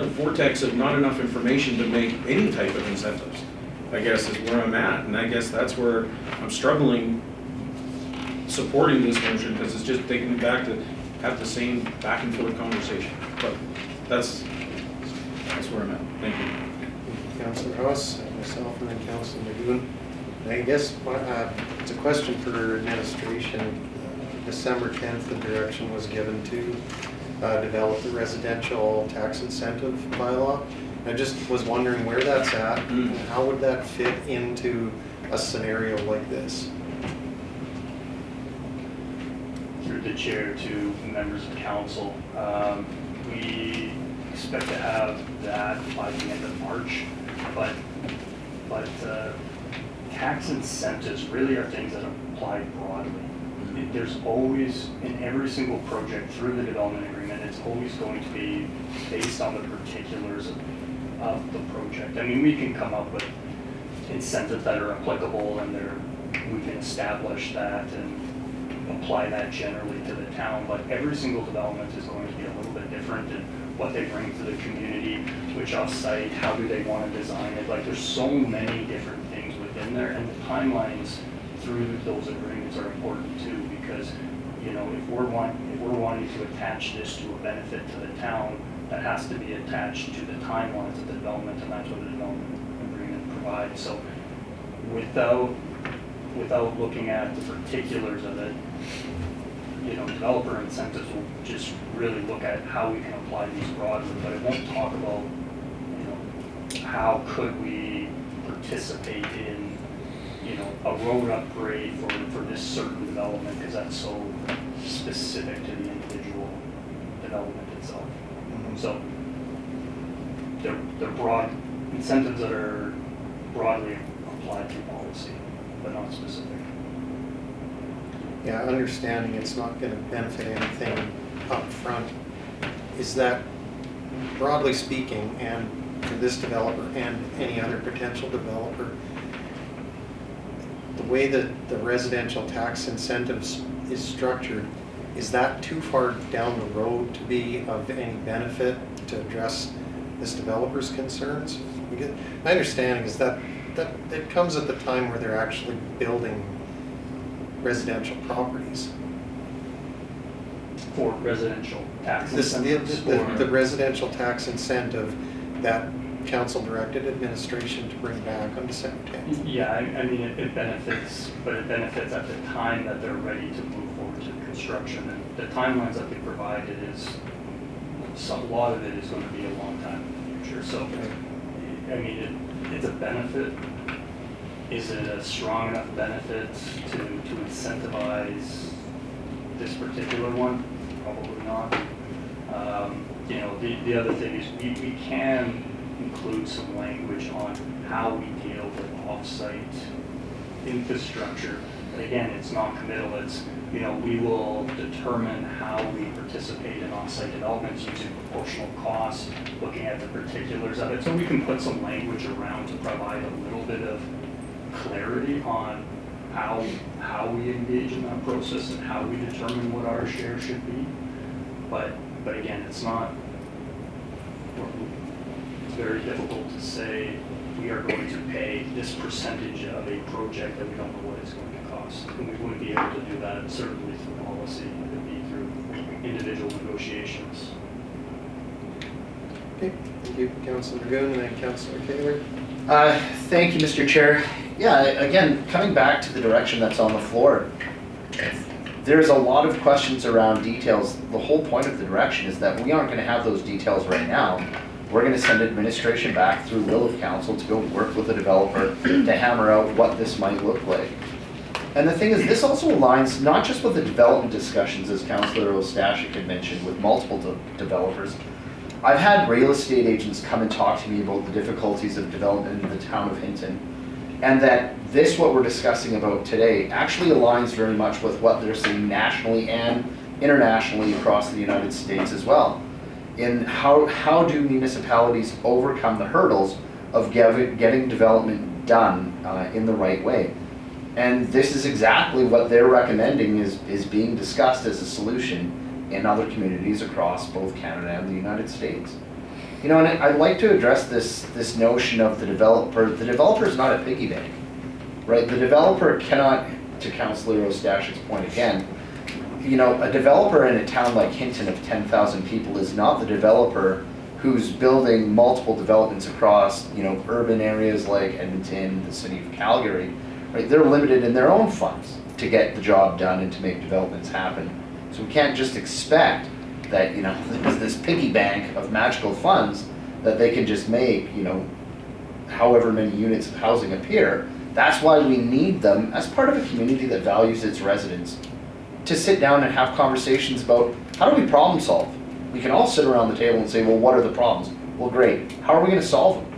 vortex of not enough information to make any type of incentives, I guess, is where I'm at. And I guess that's where I'm struggling supporting this motion, because it's just taking me back to have the same back and forth conversation. But that's where I'm at. Thank you. Councilor Haas, myself, and then Councilor McGoon. I guess it's a question for administration. December 10th, the direction was given to develop the residential tax incentive bylaw. I just was wondering where that's at, and how would that fit into a scenario like this? Through the chair to members of council, we expect to have that by the end of March, but tax incentives really are things that apply broadly. There's always, in every single project through the development agreement, it's always going to be based on the particulars of the project. I mean, we can come up with incentives that are applicable, and we can establish that and apply that generally to the town, but every single development is going to be a little bit different in what they bring to the community, which off-site, how do they want to design it. Like, there's so many different things within there, and the timelines through those agreements are important too, because, you know, if we're wanting to attach this to a benefit to the town, that has to be attached to the timelines of the development, and that's what the development agreement provides. So without looking at the particulars of it, developer incentives will just really look at how we can apply these broadly, but it won't talk about, how could we participate in, a road upgrade for this certain development, because that's so specific to the individual development itself. So they're broad incentives that are broadly applied through policy, but not specific. Yeah, understanding it's not going to benefit anything up front, is that broadly speaking, and for this developer and any other potential developer, the way that the residential tax incentives is structured, is that too far down the road to be of any benefit to address this developer's concerns? My understanding is that it comes at the time where they're actually building residential properties. For residential tax This, incentives. the residential tax incentive that council directed administration to bring back on December 10th. Yeah, I mean, it benefits, but it benefits at the time that they're ready to move forward to construction. And the timelines that they provided is, a lot of it is going to be a long time in the future. So, I mean, it's a benefit. Is it a strong enough benefit to incentivize this particular one? Probably not. The other thing is we can include some language on how we deal with off-site infrastructure. But again, it's not committal. It's, we will determine how we participate in off-site developments using proportional costs, looking at the particulars of it. So we can put some language around to provide a little bit of clarity on how we engage in that process and how we determine what our share should be. But again, it's very difficult to say we are going to pay this percentage of a project that we don't know what it's going to cost. And we wouldn't be able to do that certainly through policy. It would be through individual negotiations. Okay, thank you, Councilor Magoon, and then Councilor Taylor. Thank you, Mr. Chair. Yeah, again, coming back to the direction that's on the floor, there's a lot of questions around details. The whole point of the direction is that we aren't going to have those details right now. We're going to send administration back through will of council to go work with the developer to hammer out what this might look like. And the thing is, this also aligns not just with the development discussions, as Councillor Ostashik had mentioned, with multiple developers. I've had real estate agents come and talk to me about the difficulties of development in the town of Hinton, and that what we're discussing about today actually aligns very much with what they're seeing nationally and internationally across the United States as well. In how do municipalities overcome the hurdles of getting development done in the right way? And this is exactly what they're recommending is being discussed as a solution in other communities across both Canada and the United States. And I'd like to address this notion of the developer. The developer is not a piggy bank, right? The developer cannot, to Councillor Ostashik's point again, a developer in a town like Hinton of 10,000 people is not the developer who's building multiple developments across, urban areas like Edmonton, the city of Calgary, right? They're limited in their own funds to get the job done and to make developments happen. So we can't just expect that, there's this piggy bank of magical funds that they can just make, however many units of housing appear. That's why we need them as part of a community that values its residents to sit down and have conversations about how do we problem solve. We can all sit around the table and say, well, what are the problems? Well, great. How are we going to solve them?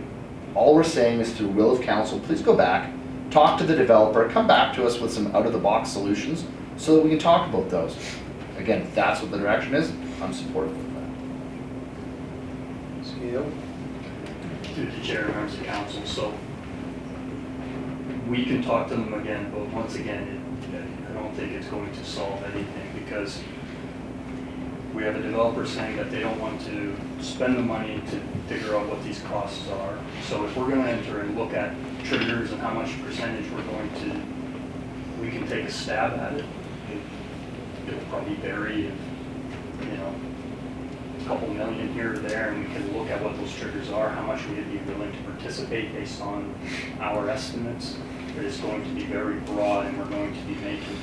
All we're saying is through will of council, please go back, talk to the developer, come back to us with some out-of-the-box solutions so that we can talk about those. Again, if that's what the direction is, I'm supportive of that. Scale. To the chair and members of council, so we can talk to them again, but once again, I don't think it's going to solve anything because we have a developer saying that they don't want to spend the money to figure out what these costs are. So if we're going to enter and look at triggers and how much percentage we can take a stab at it. It'll probably vary, a couple million here or there, and we can look at what those triggers are, how much we'd be willing to participate based on our estimates. But it's going to be very broad, and we're going to be making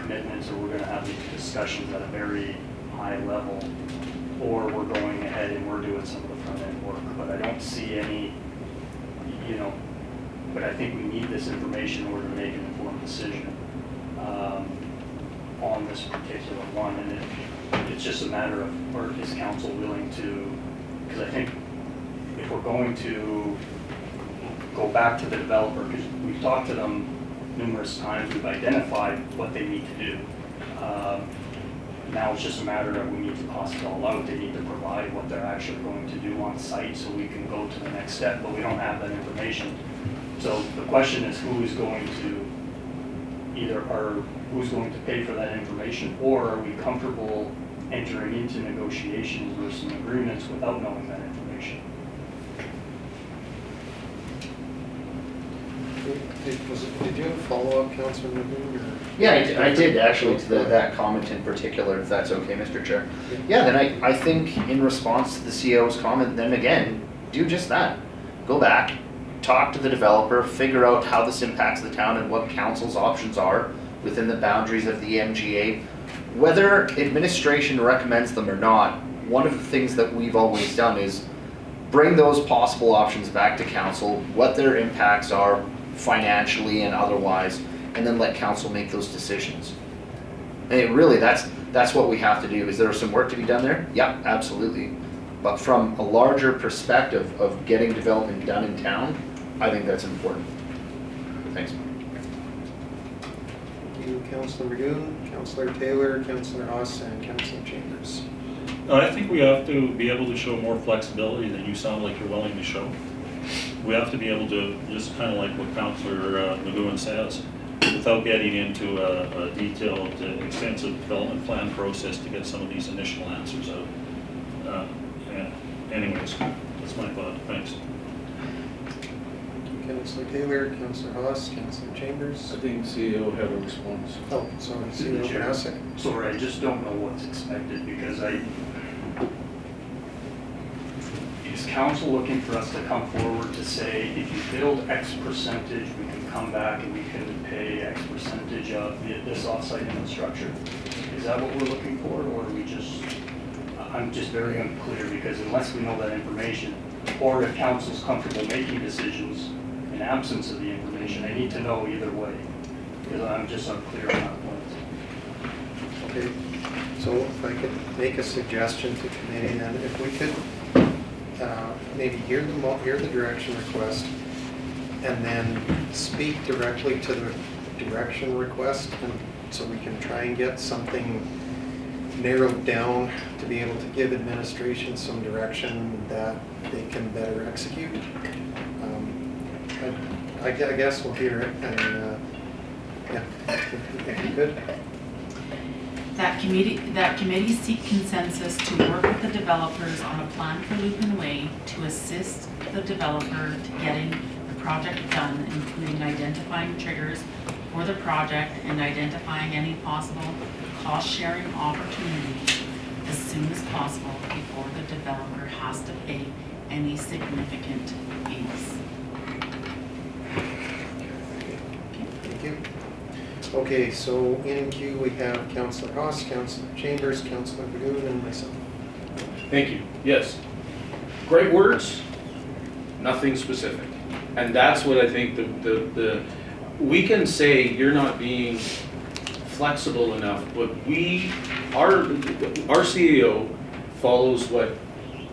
commitments or we're gonna have these discussions at a very high level, or we're going ahead and we're doing some of the front end work. But I don't see any, but I think we need this information in order to make an informed decision on this particular one. And it's just a matter of, or is council willing to, because I think if we're going to go back to the developer, because we've talked to them numerous times, we've identified what they need to do. Now it's just a matter of we need to cost it all out. They need to provide what they're actually going to do on site so we can go to the next step, but we don't have that information. So the question is who's going to pay for that information, or are we comfortable entering into negotiations or some agreements without knowing that information? Did you have a follow-up, Councilor Magoon? Yeah, I did actually to that comment in particular, if that's okay, Mr. Chair. Yeah, then I think in response to the CEO's comment, then again, do just that. Go back, talk to the developer, figure out how this impacts the town and what council's options are within the boundaries of the MGA. Whether administration recommends them or not, one of the things that we've always done is bring those possible options back to council, what their impacts are financially and otherwise, and then let council make those decisions. And really, that's what we have to do. Is there some work to be done there? Yeah, absolutely. But from a larger perspective of getting development done in town, I think that's important. Thanks. Thank you, Councilor Magoon, Councilor Taylor, Councilor Haas, and Councilor Chambers. I think we have to be able to show more flexibility than you sound like you're willing to show. We have to be able to, just kind of like what Councilor Magoon says, without getting into a detailed, extensive development plan process to get some of these initial answers out. Anyways, that's my thought. Thanks. Councilor Taylor, Councilor Haas, Councilor Chambers. I think CEO had a response. Oh, sorry, CEO Vanasek. Sorry, I just don't know what's expected because is council looking for us to come forward to say, if you build X percentage, we can come back and we can pay X percentage of this offsite infrastructure? Is that what we're looking for, or are we just, I'm just very unclear because unless we know that information, or if council's comfortable making decisions in absence of the information, I need to know either way, because I'm just unclear on that point. Okay, so if I could make a suggestion to committee, then if we could maybe hear the direction request and then speak directly to the direction request, and so we can try and get something narrowed down to be able to give administration some direction that they can better execute. I guess we'll hear it, and yeah, if you could. That committee seek consensus to work with the developers on a plan for Lupin Way to assist the developer to getting the project done, including identifying triggers for the project and identifying any possible cost-sharing opportunities as soon as possible before the developer has to pay any significant fees. Thank you. Okay, so in queue we have Councilor Haas, Councilor Chambers, Councilor Magoon, and myself. Thank you. Yes. Great words, nothing specific. And that's what I think we can say you're not being flexible enough, but our CEO follows what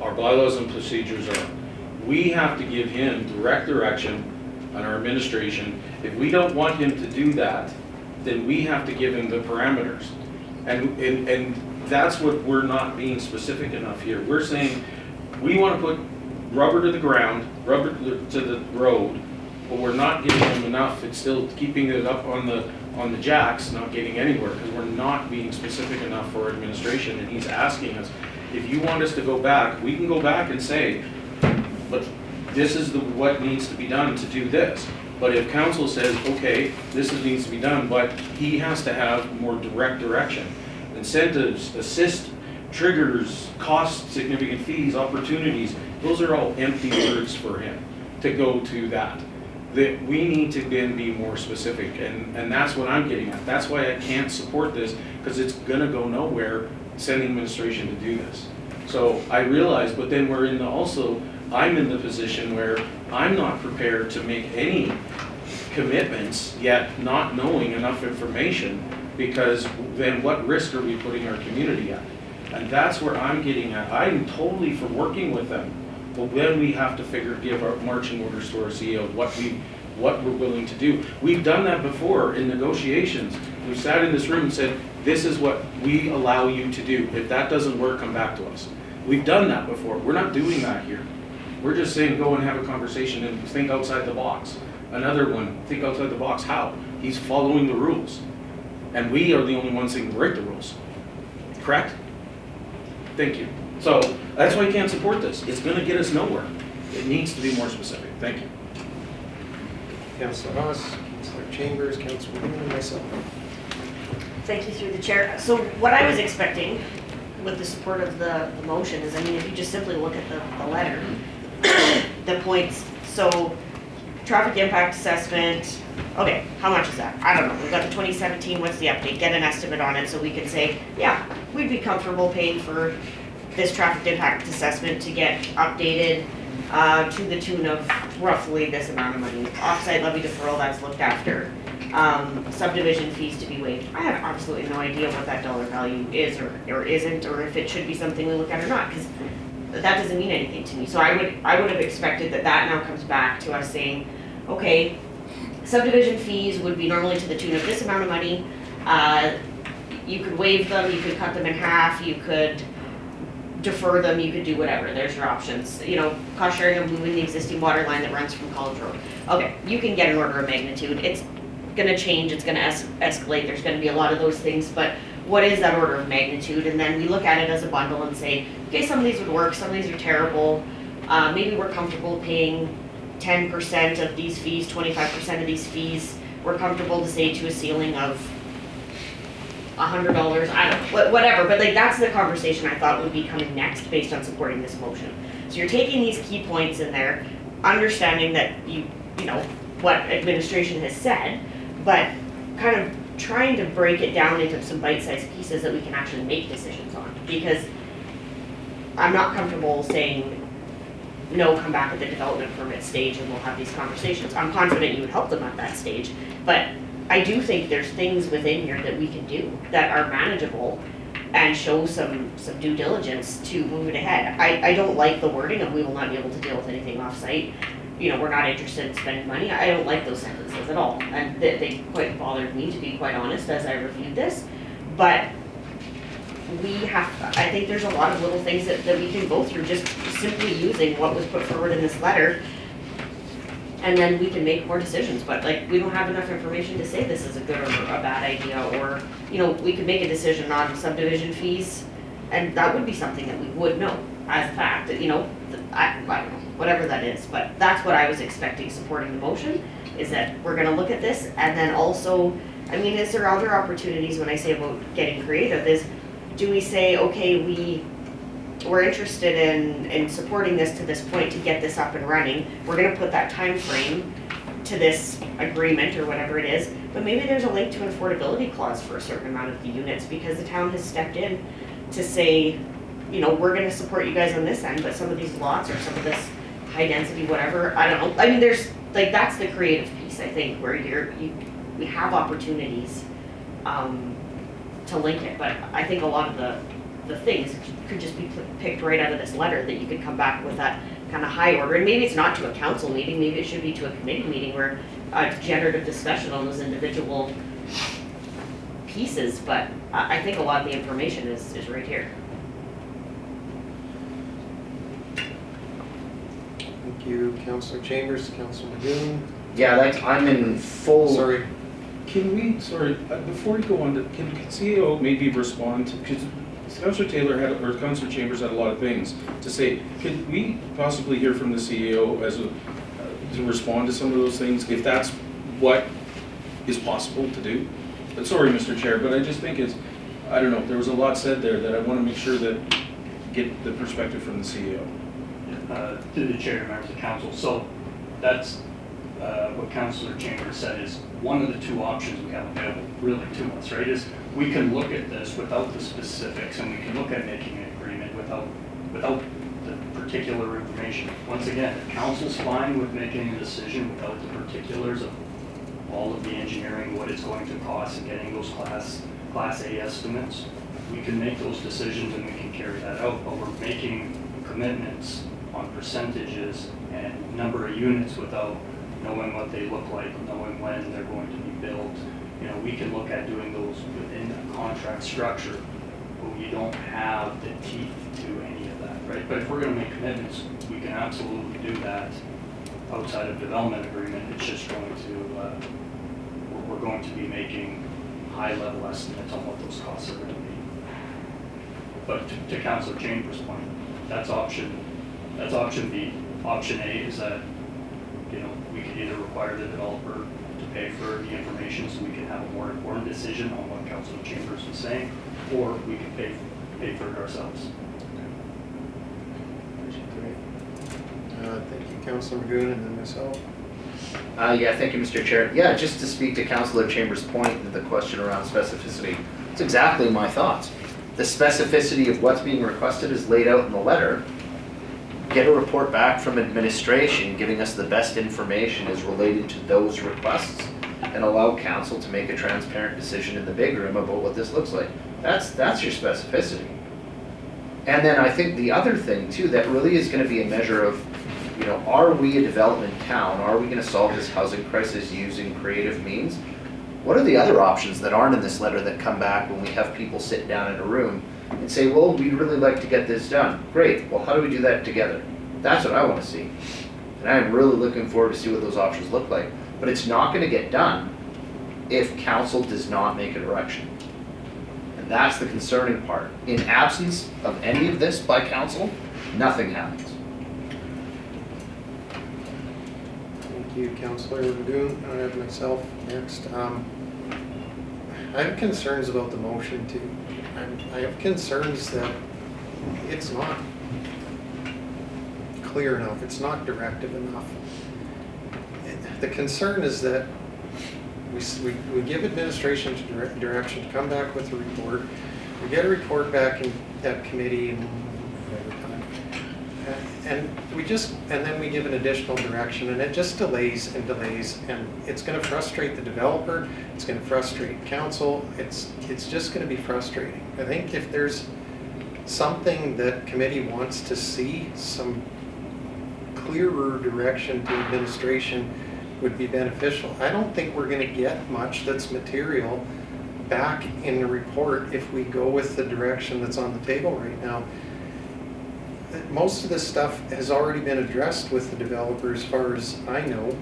our bylaws and procedures are. We have to give him direct direction on our administration. If we don't want him to do that, then we have to give him the parameters. And that's what we're not being specific enough here. We're saying we want to put rubber to the ground, rubber to the road, but we're not giving him enough. It's still keeping it up on the jacks, not getting anywhere, because we're not being specific enough for our administration. And he's asking us, if you want us to go back, we can go back and say, but this is what needs to be done to do this. But if council says, okay, this needs to be done, but he has to have more direct direction. Incentives, assist, triggers, cost, significant fees, opportunities, those are all empty words for him to go to that. that we need to then be more specific, and that's what I'm getting at. That's why I can't support this, because it's gonna go nowhere sending administration to do this. So I realize, but then we're in the also, I'm in the position where I'm not prepared to make any commitments yet not knowing enough information, because then what risk are we putting our community at? And that's where I'm getting at. I'm totally for working with them, but then we have to give our marching orders to our CEO what we're willing to do. We've done that before in negotiations. We've sat in this room and said, this is what we allow you to do. If that doesn't work, come back to us. We've done that before. We're not doing that here. We're just saying go and have a conversation and think outside the box. Another one, think outside the box. How? He's following the rules. And we are the only ones that can break the rules. Correct? Thank you. So that's why I can't support this. It's going to get us nowhere. It needs to be more specific. Thank you. Councillor Haas, Councillor Chambers, Councillor Moon, and myself. Thank you through the chair. So what I was expecting with the support of the motion is, I mean, if you just simply look at the letter, the points, so traffic impact assessment, okay, how much is that? I don't know. We've got the 2017, what's the update? Get an estimate on it so we can say, yeah, we'd be comfortable paying for this traffic impact assessment to get updated to the tune of roughly this amount of money. Offsite levy deferral, that's looked after. Subdivision fees to be waived. I have absolutely no idea what that dollar value is or isn't, or if it should be something we look at or not, because that doesn't mean anything to me. So I would have expected that now comes back to us saying, okay, subdivision fees would be normally to the tune of this amount of money. You could waive them, you could cut them in half, you could defer them, you could do whatever. There's your options. You know, cost sharing of moving the existing water line that runs from College Road. Okay, you can get an order of magnitude. It's gonna change, it's gonna escalate, there's gonna be a lot of those things, but what is that order of magnitude? And then we look at it as a bundle and say, okay, some of these would work, some of these are terrible. Maybe we're comfortable paying 10% of these fees, 25% of these fees. We're comfortable to say to a ceiling of $100, I don't know, whatever, but like that's the conversation I thought would be coming next based on supporting this motion. So you're taking these key points in there, understanding that you know, what administration has said, but kind of trying to break it down into some bite-sized pieces that we can actually make decisions on. Because I'm not comfortable saying, no, come back at the development permit stage and we'll have these conversations. I'm confident you would help them at that stage, but I do think there's things within here that we can do that are manageable and show some due diligence to move it ahead. I don't like the wording of we will not be able to deal with anything off-site. You know, we're not interested in spending money. I don't like those sentences at all. And they quite bothered me, to be quite honest, as I reviewed this. But I think there's a lot of little things that we can go through just simply using what was put forward in this letter. And then we can make more decisions. But like, we don't have enough information to say this is a good or a bad idea. Or, you know, we could make a decision on subdivision fees. And that would be something that we would know as a fact. That, you know, I don't know, whatever that is, but that's what I was expecting supporting the motion, is that we're gonna look at this, and then also, I mean, is there other opportunities when I say about getting creative, is do we say, okay, we're interested in supporting this to this point to get this up and running, we're gonna put that time frame to this agreement or whatever it is, but maybe there's a link to an affordability clause for a certain amount of the units, because the town has stepped in to say, you know, we're gonna support you guys on this end, but some of these lots or some of this high density, whatever, I don't know. I mean, there's, like, that's the creative piece, I think, where we have opportunities to link it, but I think a lot of the things could just be picked right out of this letter, that you could come back with that kind of high order, and maybe it's not to a council meeting, maybe it should be to a committee meeting where a generative discussion on those individual pieces, but I think a lot of the information is right here. Thank you, Councillor Chambers, Councillor Magoon. Yeah, I'm in full. Sorry. Can we, before we go on, can CEO maybe respond to, because Councillor Taylor or Councillor Chambers had a lot of things to say. Could we possibly hear from the CEO to respond to some of those things, if that's what is possible to do? But sorry, Mr. Chair, but I just think I don't know, there was a lot said there that I want to make sure that get the perspective from the CEO. To the chair and members of council. So that's what Councillor Chambers said is one of the two options we have available really to us, right? Is we can look at this without the specifics, and we can look at making an agreement without the particular information. Once again, if council's fine with making a decision without the particulars of all of the engineering, what it's going to cost, and getting those Class A estimates, we can make those decisions and we can carry that out. But we're making commitments on percentages and number of units without knowing what they look like, knowing when they're going to be built. You know, we can look at doing those within a contract structure, but we don't have the teeth to any of that, right? But if we're going to make commitments, we can absolutely do that outside of development agreement. It's just going to, we're going to be making high-level estimates on what those costs are going to be. But to Councillor Chambers' point, that's option B. Option A is that, you know, we could either require the developer to pay for the information so we can have a more informed decision on what Councillor Chambers was saying, or we could pay for it ourselves. Thank you, Councillor Magoon, and then myself. Yeah, thank you, Mr. Chair. Yeah, just to speak to Councillor Chambers' point, the question around specificity, it's exactly my thoughts. The specificity of what's being requested is laid out in the letter. Get a report back from administration giving us the best information as related to those requests, and allow council to make a transparent decision in the big room about what this looks like. That's your specificity. And then I think the other thing too, that really is going to be a measure of, you know, are we a development town? Are we going to solve this housing crisis using creative means? What are the other options that aren't in this letter that come back when we have people sit down in a room and say, well, we'd really like to get this done? Great, well, how do we do that together? That's what I want to see. And I'm really looking forward to see what those options look like. But it's not going to get done if council does not make a direction. And that's the concerning part. In absence of any of this by council, nothing happens. Thank you, Councillor Magoon. I have myself next. I have concerns about the motion too. I have concerns that it's not clear enough, it's not directive enough. The concern is that we give administration direction to come back with a report. We get a report back in that committee and then we give an additional direction, and it just delays and delays, and it's going to frustrate the developer, it's going to frustrate council, it's just going to be frustrating. I think if there's something that committee wants to see, some clearer direction to administration would be beneficial. I don't think we're going to get much that's material back in the report if we go with the direction that's on the table right now. Most of this stuff has already been addressed with the developer as far as I know.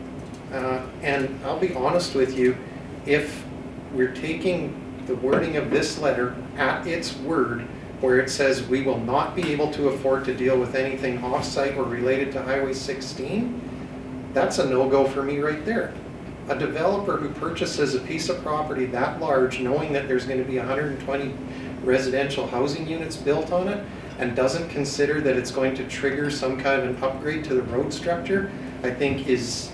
And I'll be honest with you, if we're taking the wording of this letter at its word, where it says we will not be able to afford to deal with anything off-site or related to Highway 16, that's a no-go for me right there. A developer who purchases a piece of property that large, knowing that there's going to be 120 residential housing units built on it, and doesn't consider that it's going to trigger some kind of an upgrade to the road structure, I think is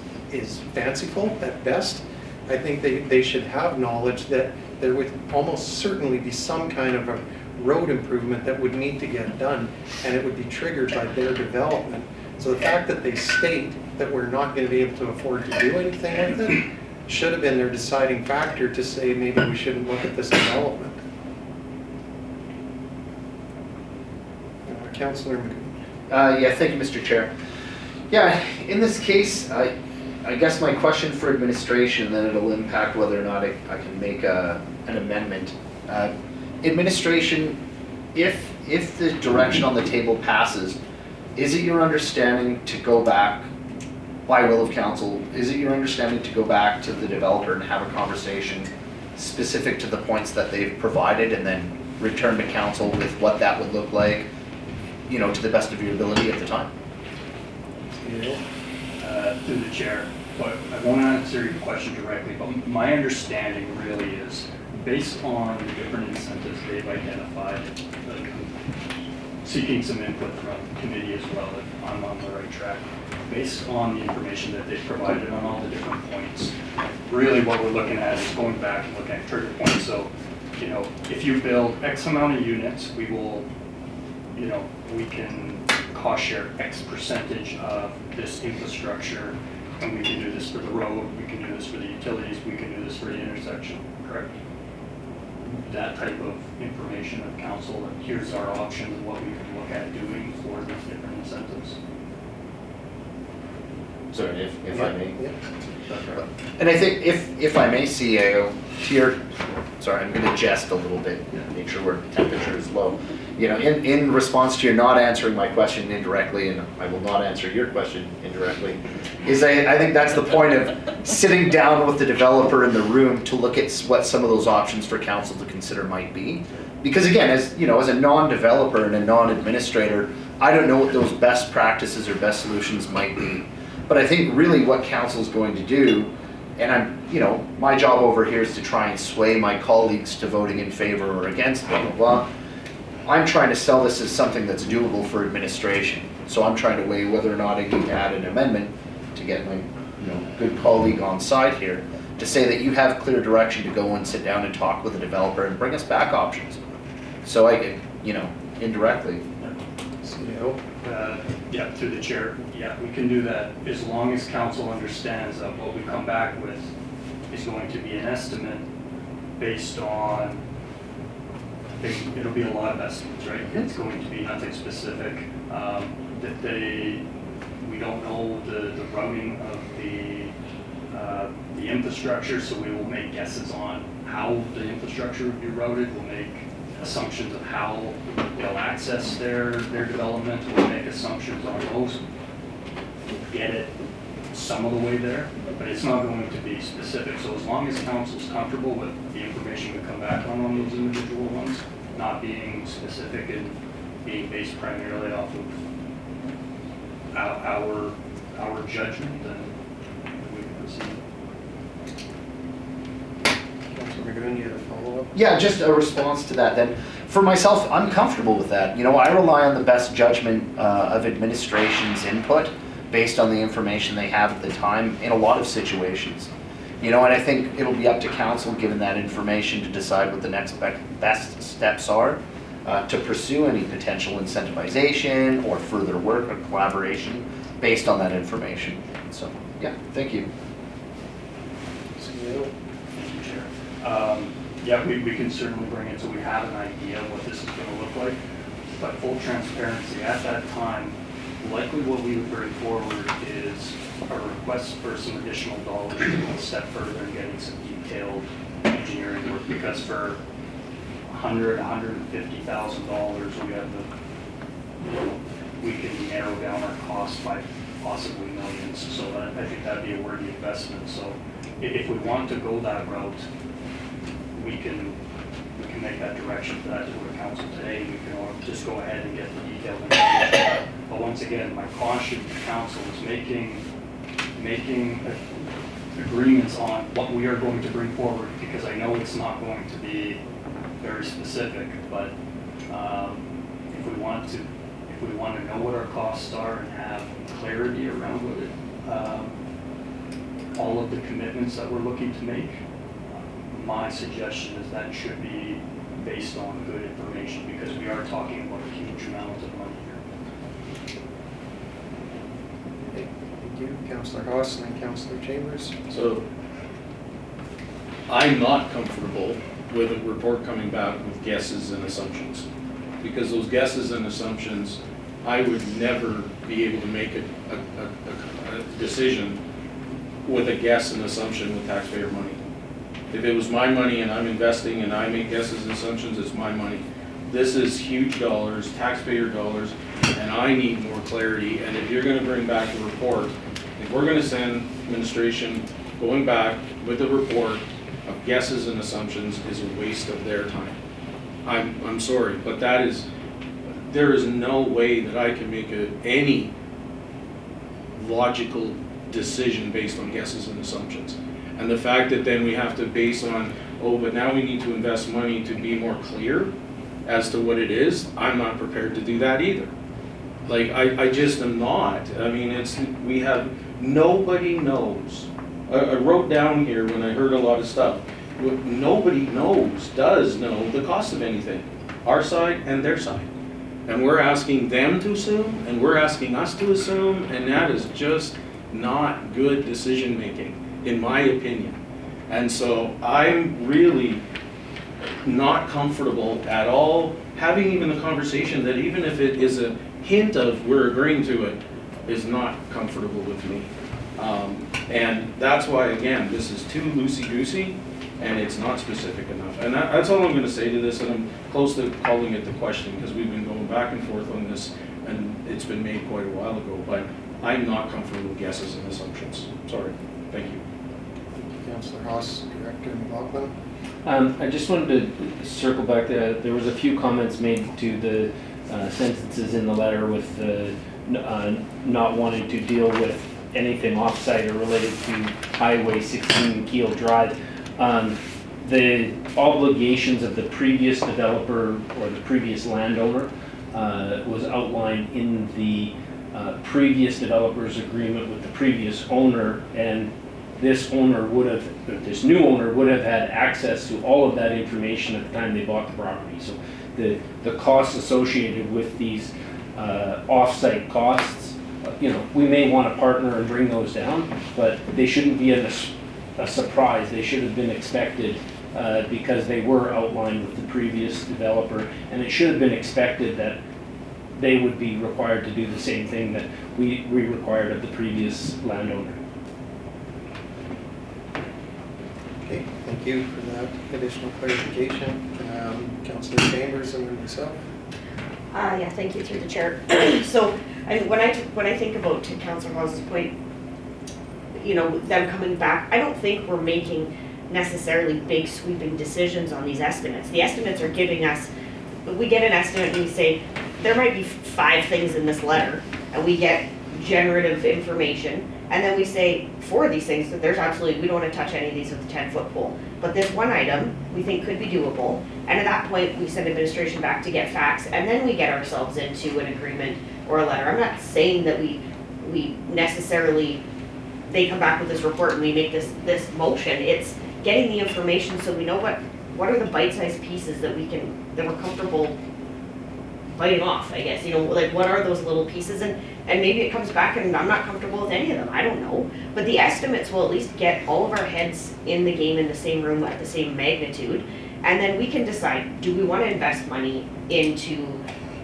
fanciful at best. I think they should have knowledge that there would almost certainly be some kind of a road improvement that would need to get done, and it would be triggered by their development. So the fact that they state that we're not going to be able to afford to do anything with it should have been their deciding factor to say maybe we shouldn't look at this development. Councillor Magoon. Yeah, thank you, Mr. Chair. Yeah, in this case, I guess my question for administration, then it'll impact whether or not I can make an amendment. Administration, if the direction on the table passes, is it your understanding to go back, by will of council, is it your understanding to go back to the developer and have a conversation specific to the points that they've provided, and then return to council with what that would look like, you know, to the best of your ability at the time? Through the chair, but I won't answer your question directly, but my understanding really is, based on the different incentives they've identified, seeking some input from committee as well, if I'm on the right track. based on the information that they've provided on all the different points, really what we're looking at is going back and looking at trigger points. So, you know, if you build X amount of units, we will, you know, we can cost share X percentage of this infrastructure, and we can do this for the road, we can do this for the utilities, we can do this for the intersection, correct? That type of information of council, and here's our options, what we can look at doing for the different incentives. Sorry, if I may. Yeah. That's right. And I think if I may, CAO, here, sorry, I'm gonna jest a little bit, make sure our temperature is low. You know, in response to your not answering my question indirectly, and I will not answer your question indirectly, is I think that's the point of sitting down with the developer in the room to look at what some of those options for council to consider might be. Because again, as you know, as a non-developer and a non-administrator, I don't know what those best practices or best solutions might be. But I think really what council is going to do, and I'm, you know, my job over here is to try and sway my colleagues to voting in favor or against, blah, blah, blah. I'm trying to sell this as something that's doable for administration. So I'm trying to weigh whether or not I need to add an amendment to get my, you know, good colleague on side here to say that you have clear direction to go and sit down and talk with the developer and bring us back options. So I could, you know, indirectly. CEO. Yeah, through the chair, yeah, we can do that as long as council understands that what we come back with is going to be an estimate based on, it'll be a lot of estimates, right? It's going to be nothing specific. We don't know the routing of the infrastructure, so we will make guesses on how the infrastructure would be routed. We'll make assumptions of how they'll access their development. We'll make assumptions on those. Get it some of the way there, but it's not going to be specific. So as long as council's comfortable with the information we come back on those individual ones, not being specific and being based primarily off of our judgment, then we can proceed. Councilor McGoon, you had a follow-up? Yeah, just a response to that then. For myself, I'm comfortable with that. You know, I rely on the best judgment of administration's input based on the information they have at the time in a lot of situations. You know, and I think it'll be up to council, given that information, to decide what the next best steps are to pursue any potential incentivization or further work or collaboration based on that information. So, yeah, thank you. CEO. Thank you, Chair. Yeah, we can certainly bring it so we have an idea of what this is going to look like. But full transparency, at that time, likely what we would bring forward is a request for some additional dollars to go a step further in getting some detailed engineering work, because for $100,000, $150,000, we have we can narrow down our costs by possibly millions. So I think that'd be a worthy investment. So if we want to go that route, we can make that direction for that to the council today. We can just go ahead and get the detailed information. But once again, my caution to council is making agreements on what we are going to bring forward, because I know it's not going to be very specific, but if we want to know what our costs are and have clarity around what all of the commitments that we're looking to make, my suggestion is that should be based on good information, because we are talking about a huge amount of money here. Okay, thank you. Councilor Haas and then Councilor Chambers. So I'm not comfortable with a report coming back with guesses and assumptions, because those guesses and assumptions, I would never be able to make a decision with a guess and assumption with taxpayer money. If it was my money and I'm investing and I make guesses and assumptions, it's my money. This is huge dollars, taxpayer dollars, and I need more clarity. And if you're going to bring back a report, if we're going to send administration going back with a report of guesses and assumptions, is a waste of their time. I'm sorry, but there is no way that I can make any logical decision based on guesses and assumptions. And the fact that then we have to base on, oh, but now we need to invest money to be more clear as to what it is, I'm not prepared to do that either. Like, I just am not. I mean, nobody knows. I wrote down here when I heard a lot of stuff, nobody does know the cost of anything, our side and their side. And we're asking them to assume, and we're asking us to assume, and that is just not good decision making, in my opinion. And so I'm really not comfortable at all having even the conversation that even if it is a hint of we're agreeing to it, is not comfortable with me. And that's why, again, this is too loosey-goosey and it's not specific enough. And that's all I'm going to say to this, and I'm close to calling it the question because we've been going back and forth on this and it's been made quite a while ago, but I'm not comfortable with guesses and assumptions. Sorry. Thank you. Councillor Haas, Director McLaughlin. I just wanted to circle back there. There was a few comments made to the sentences in the letter with not wanting to deal with anything off-site or related to Highway 16 Keel Drive. The obligations of the previous developer or the previous landowner was outlined in the previous developer's agreement with the previous owner, and this new owner would have had access to all of that information at the time they bought the property. So the costs associated with these off-site costs, we may want to partner and bring those down, but they shouldn't be a surprise. They should have been expected because they were outlined with the previous developer, and it should have been expected that they would be required to do the same thing that we required of the previous landowner. Okay, thank you for that additional clarification. Councillor Chambers and then myself. Yeah, thank you through the chair. So when I think about, to Councillor Hawes' point, them coming back, I don't think we're making necessarily big sweeping decisions on these estimates. The estimates are giving us, we get an estimate and we say, there might be 5 things in this letter, and we get generative information, and then we say, for these things, that there's absolutely, we don't want to touch any of these with a 10-foot pole. But this one item, we think could be doable, and at that point, we send administration back to get facts, and then we get ourselves into an agreement or a letter. I'm not saying that we necessarily, they come back with this report and we make this motion. It's getting the information so we know what are the bite-sized pieces that we're comfortable biting off, I guess, like what are those little pieces, and maybe it comes back and I'm not comfortable with any of them, I don't know, but the estimates will at least get all of our heads in the game in the same room at the same magnitude, and then we can decide, do we want to invest money into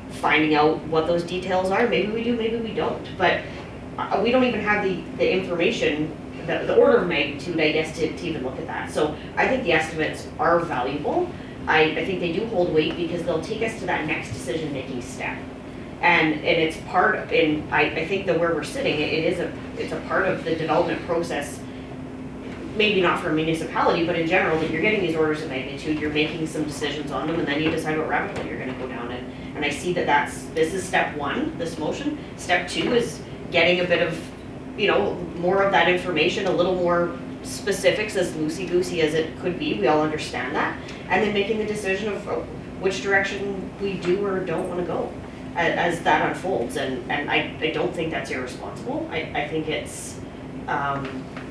finding out what those details are? Maybe we do, maybe we don't, but we don't even have the information, the order of magnitude, I guess, to even look at that. So I think the estimates are valuable. I think they do hold weight because they'll take us to that next decision-making step. And it's part of, I think that where we're sitting, it's a part of the development process, maybe not for a municipality, but in general, that you're getting these orders of magnitude, you're making some decisions on them, and then you decide what rabbit hole you're gonna go down in. And I see that this is step 1, this motion. Step 2 is getting a bit of, more of that information, a little more specifics, as loosey-goosey as it could be, we all understand that, and then making the decision of which direction we do or don't want to go as that unfolds, and I don't think that's irresponsible. I think it's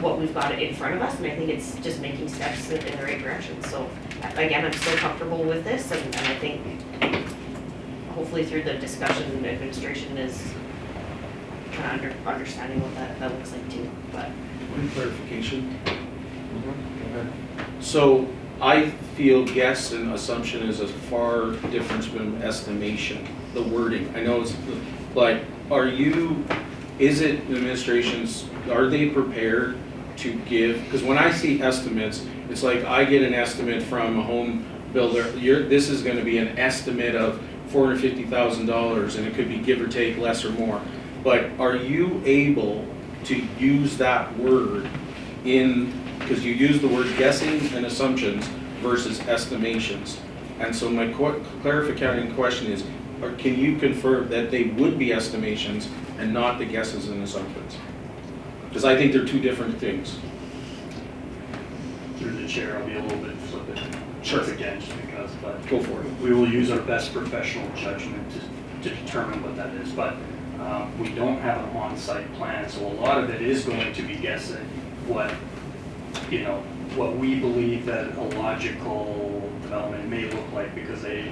what we've got in front of us, and I think it's just making steps in the right direction. So again, I'm still comfortable with this, and I think hopefully through the discussion, the administration is kind of understanding what that looks like too, but. One clarification. So I feel guess and assumption is a far difference from estimation, the wording. I know it's like, is it administrations, are they prepared to give, because when I see estimates, it's like I get an estimate from a home builder, this is gonna be an estimate of $450,000 and it could be give or take less or more. But are you able to use that word because you use the word guessing and assumptions versus estimations. And so my clarifying question is, can you confirm that they would be estimations and not the guesses and assumptions? Because I think they're 2 different things. Through the chair, I'll be a little bit flippant. Sure. Again, just because, but Go for it. we will use our best professional judgment to determine what that is. But We don't have an on-site plan, so a lot of it is going to be guessing what, you know, what we believe that a logical development may look like, because they're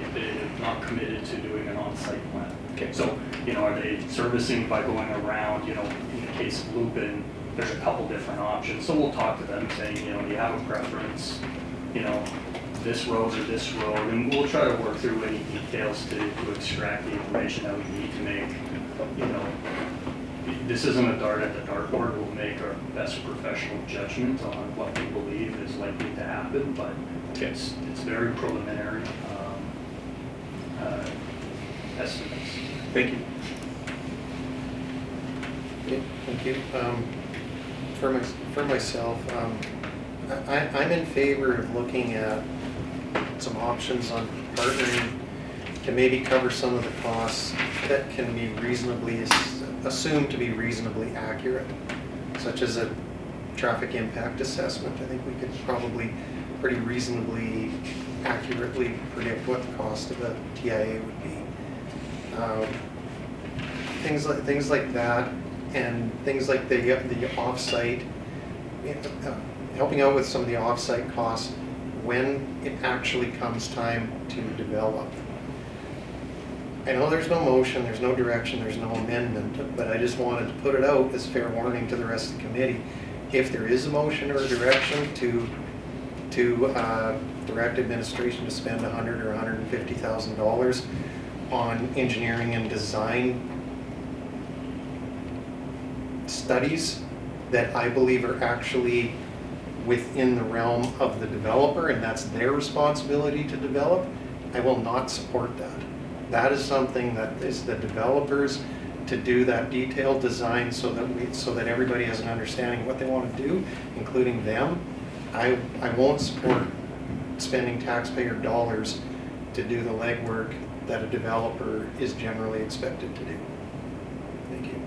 not committed to doing an on-site plan. Okay. So, you know, are they servicing by going around, you know, in the case of Lupin, there's a couple different options. So we'll talk to them saying, you know, do you have a preference, you know, this road or this road, and we'll try to work through any details to extract the information that we need to make, you know, this isn't a dart at the dartboard. We'll make our best professional judgment on what we believe is likely to happen, but it's very preliminary estimates. Thank you. Okay, thank you. For myself, I'm in favor of looking at some options on partnering to maybe cover some of the costs that can be reasonably assumed to be reasonably accurate, such as a traffic impact assessment. I think we could probably pretty reasonably accurately predict what the cost of a TIA would be. Things like that, and things like the off-site, helping out with some of the off-site costs when it actually comes time to develop. I know there's no motion, there's no direction, there's no amendment, but I just wanted to put it out as fair warning to the rest of the committee. If there is a motion or a direction to direct administration to spend $100,000 or $150,000 on engineering and design studies that I believe are actually within the realm of the developer, and that's their responsibility to develop, I will not support that. That is something that is the developers to do that detailed design so that everybody has an understanding of what they want to do, including them. I won't support spending taxpayer dollars to do the legwork that a developer is generally expected to do. Thank you.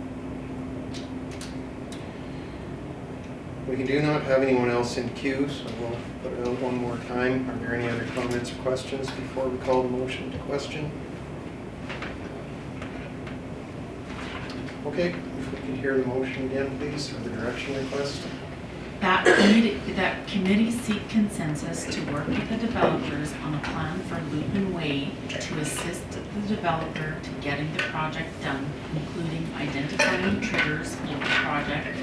We do not have anyone else in queue, so we'll put it out one more time. Are there any other comments or questions before we call the motion to question? Okay, if we can hear the motion again, please, or the direction request. That committee seek consensus to work with the developers on a plan for Lupin Way to assist the developer to getting the project done, including identifying triggers for the project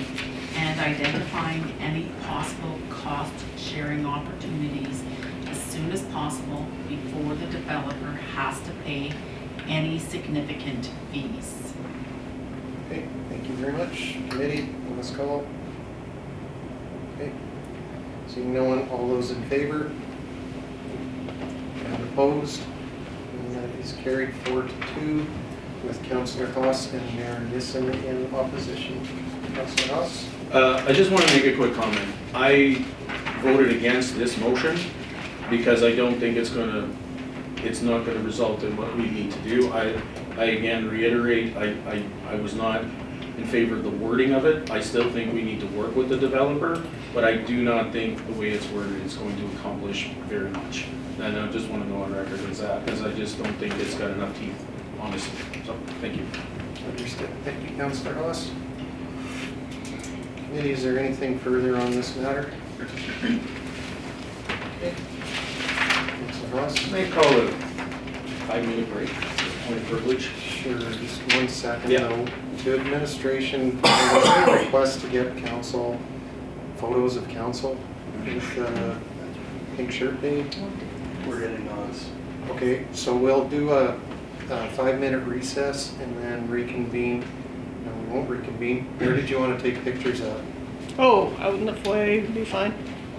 and identifying any possible cost-sharing opportunities as soon as possible before the developer has to pay any significant fees. Okay, thank you very much. Committee, last call. Okay, seeing no one, all those in favor? And opposed? And that is carried 4-2 with Councillor Haas and Mayor Nissen in opposition. Councillor Haas? I just want to make a quick comment. I voted against this motion because I don't think it's not going to result in what we need to do. I again reiterate, I was not in favor of the wording of it. I still think we need to work with the developer, but I do not think the way it's worded is going to accomplish very much. And I just want to go on record as that, because I just don't think it's got enough teeth, honestly. So, thank you. Understood. Thank you, Councillor Haas. Committee, is there anything further on this matter? Okay. Councillor Haas? May I call it a 5-minute break? Point of privilege. Sure, just 1 second Yeah. though. To administration, I request to get council, photos of council with pink shirt day. We're getting nods. Okay, so we'll do a 5-minute recess and then reconvene. No, we won't reconvene. Where did you want to take pictures at? Oh, out in the foyer would be fine.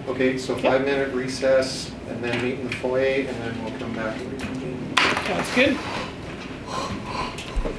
Okay, so 5-minute recess and then meet in the foyer and then we'll come back and reconvene. Sounds good.